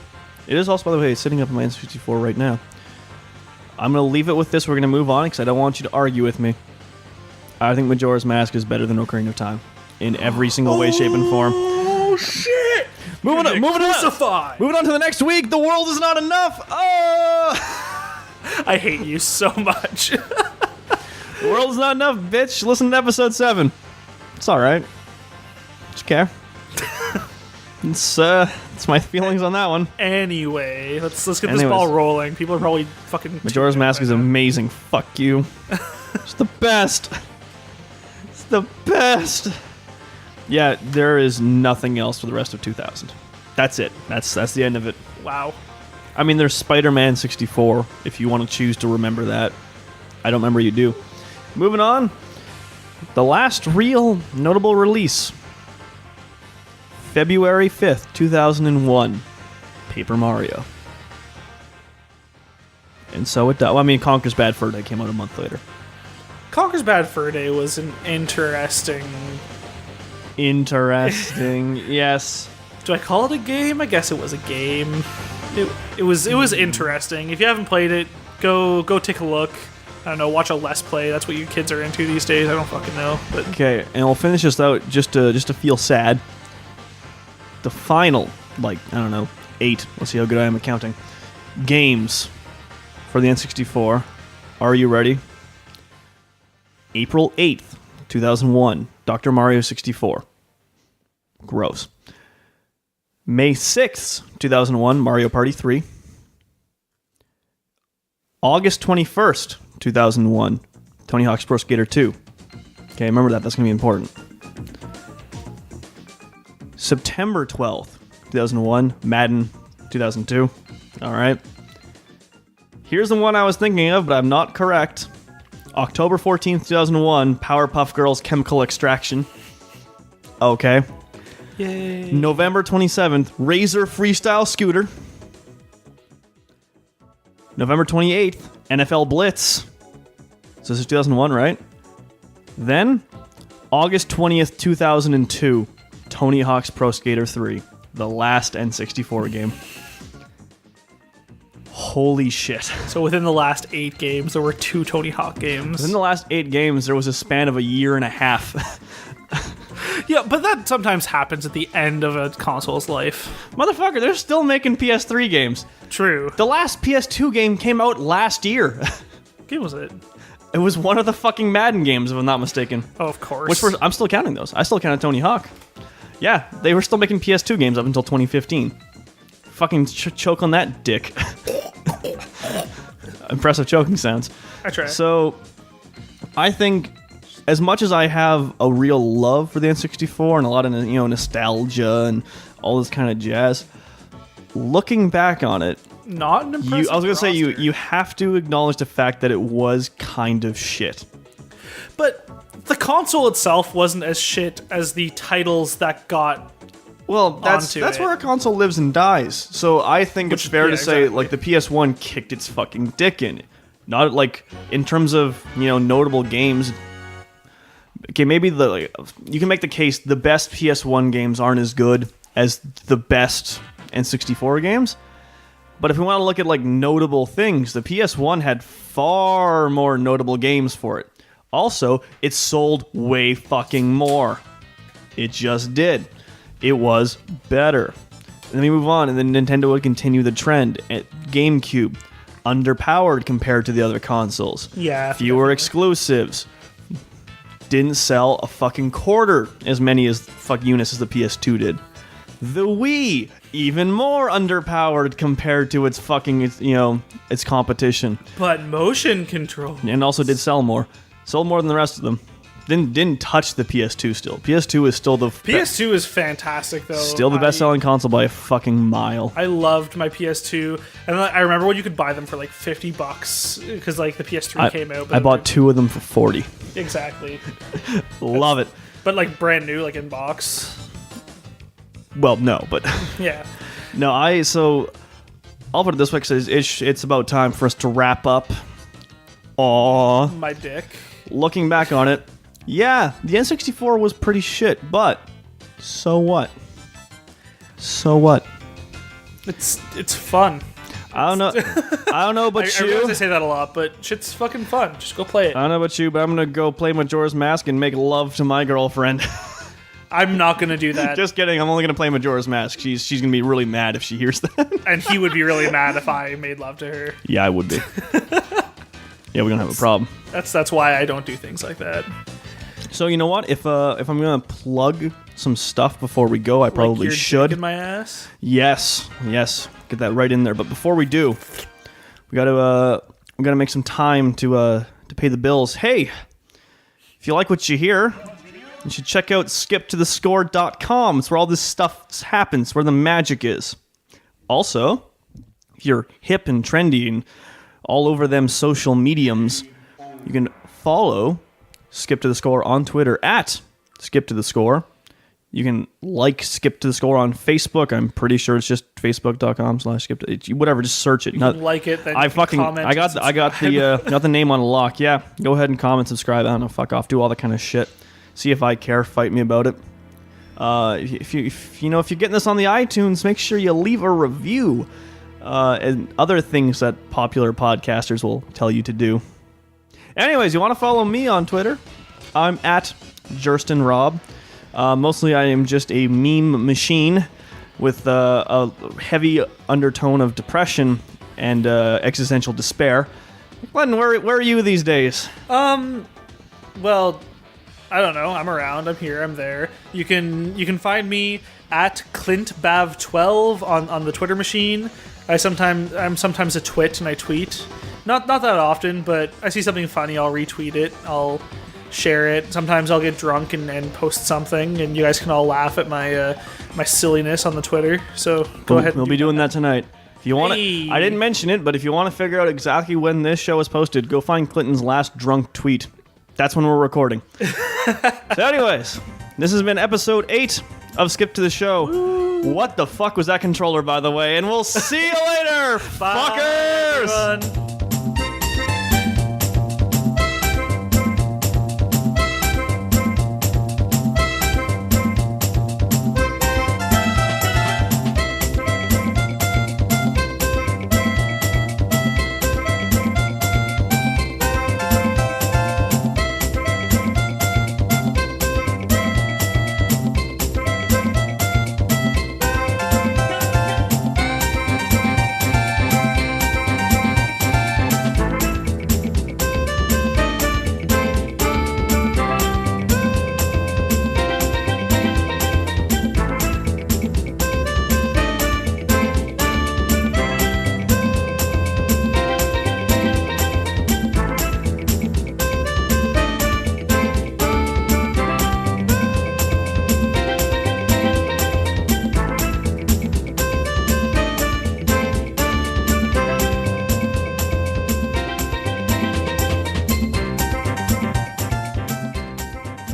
It is also, by the way, sitting up in my N64 right now. I'm going to leave it with this. We're going to move on because I don't want you to argue with me. I think Majora's Mask is better than Ocarina of Time in every single way, shape, and form. Oh, shit! Moving on to the next week. The world is not enough. I hate you so much. The world is not enough, bitch. Listen to episode 7. It's all right. Just care. It's my feelings on that one. Anyway, let's get this ball rolling. People are probably fucking... Majora's Mask is amazing. Fuck you. It's the best. It's the best. Yeah, there is nothing else for the rest of 2000. That's it. That's the end of it. Wow. I mean, there's Spider-Man 64, if you want to choose to remember that. I don't remember you do. Moving on. The last real notable release. February 5th, 2001. Paper Mario. And so it does. Well, I mean, Conker's Bad Fur Day came out a month later. Conker's Bad Fur Day was an interesting... Yes. Do I call it a game? I guess it was a game. It was interesting. If you haven't played it, go take a look. I don't know, watch a Let's Play. That's what you kids are into these days. I don't fucking know. But okay, and we'll finish this out just to feel sad. The final, I don't know, 8. Let's see how good I am at counting. Games for the N64. Are you ready? April 8th, 2001. Dr. Mario 64. Gross. May 6th, 2001. Mario Party 3. August 21st, 2001. Tony Hawk's Pro Skater 2. Okay, remember that. That's going to be important. September 12th, 2001. Madden 2002. All right. Here's the one I was thinking of, but I'm not correct. October 14th, 2001. Powerpuff Girls Chemical Extraction. Okay. yay. November 27th. Razor Freestyle Scooter. November 28th, NFL Blitz. So this is 2001, right? Then, August 20th, 2002, Tony Hawk's Pro Skater 3, the last N64 game. Holy shit. So within the last 8 games, there were 2 Tony Hawk games. Within the last 8 games, there was a span of a year and a half. Yeah, but that sometimes happens at the end of a console's life. Motherfucker, they're still making PS3 games. True. The last PS2 game came out last year. What game was it? It was one of the fucking Madden games, if I'm not mistaken. Oh, of course. I'm still counting those. I still counted Tony Hawk. Yeah, they were still making PS2 games up until 2015. Fucking choke on that dick. Impressive choking sounds. I try. So, I think, as much as I have a real love for the N64 and a lot of nostalgia and all this kind of jazz, looking back on it, Not an impressive I was gonna say roster. you have to acknowledge the fact that it was kind of shit. But the console itself wasn't as shit as the titles that got. Well, that's where a console lives and dies. So I think it's fair to say, exactly. like, the PS1 kicked its fucking dick in. Not, like, in terms of, notable games. Okay, maybe you can make the case the best PS1 games aren't as good as the best N64 games. But if we want to look at, like, notable things, the PS1 had far more notable games for it. Also, it sold way fucking more. It just did. It was better. And then we move on, and then Nintendo would continue the trend. GameCube, underpowered compared to the other consoles. Yeah. Fewer exclusives. Didn't sell a fucking quarter as many units as the PS2 did. The Wii, even more underpowered compared to its competition. But motion control. And also did sell more. Sold more than the rest of them. Didn't touch the PS2 still. PS2 is still the PS2 is fantastic though. Still the best-selling console by a fucking mile. I loved my PS2, and I remember when you could buy them for like $50 because like the PS3 came out. But I bought 2 of them for $40. Exactly. Love it. But like brand new, like in box. Well, no, but Yeah. no. So I'll put it this way: because it's about time for us to wrap up. Aww. My dick. Looking back on it, yeah, the N64 was pretty shit, but so what? So what? It's fun. I don't know. I don't know about I you. realize I say that a lot, but shit's fucking fun. Just go play it. I don't know about you, but I'm gonna go play Majora's Mask and make love to my girlfriend. I'm not gonna do that. Just kidding. I'm only gonna play Majora's Mask. She's gonna be really mad if she hears that. And he would be really mad if I made love to her. Yeah, I would be. Yeah, we don't have a problem. That's why I don't do things like that. So you know what? If I'm gonna plug some stuff before we go, I probably like your should. dick in my ass. Yes, get that right in there. But before we do, we gotta make some time to pay the bills. Hey, if you like what you hear, you should check out skiptothescore.com. It's where all this stuff happens, where the magic is. Also, if you're hip and trendy and all over them social mediums, you can follow Skip to the Score on Twitter at Skip to the Score. You can like Skip to the Score on Facebook. I'm pretty sure it's just facebook.com/skip to, whatever, just search it. You can like it, then you can comment. I got the name on lock. Yeah, go ahead and comment, subscribe. I don't know, fuck off, do all that kind of shit. See if I care, fight me about it. If you're getting this on the iTunes, make sure you leave a review. And other things that popular podcasters will tell you to do. Anyways, you want to follow me on Twitter? I'm at JurstonRob. Mostly I am just a meme machine with a heavy undertone of depression and existential despair. Glenn, where are you these days? Well, I don't know. I'm around. I'm here. I'm there. You can find me at ClintBav12 on the Twitter machine. I'm sometimes a twit and I tweet. Not that often, but I see something funny, I'll retweet it. I'll share it. Sometimes I'll get drunk and post something, and you guys can all laugh at my my silliness on the Twitter. So go ahead. We'll be doing that tonight. If you want Hey. to, I didn't mention it, but if you want to figure out exactly when this show is posted, go find Clinton's last drunk tweet. That's when we're recording. So anyways, this has been episode 8 of Skip to the Show. Woo. What the fuck was that controller, by the way? And we'll see you later, fuckers! Everyone.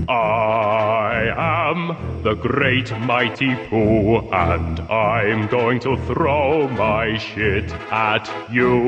I am the great mighty Pooh, and I'm going to throw my shit at you.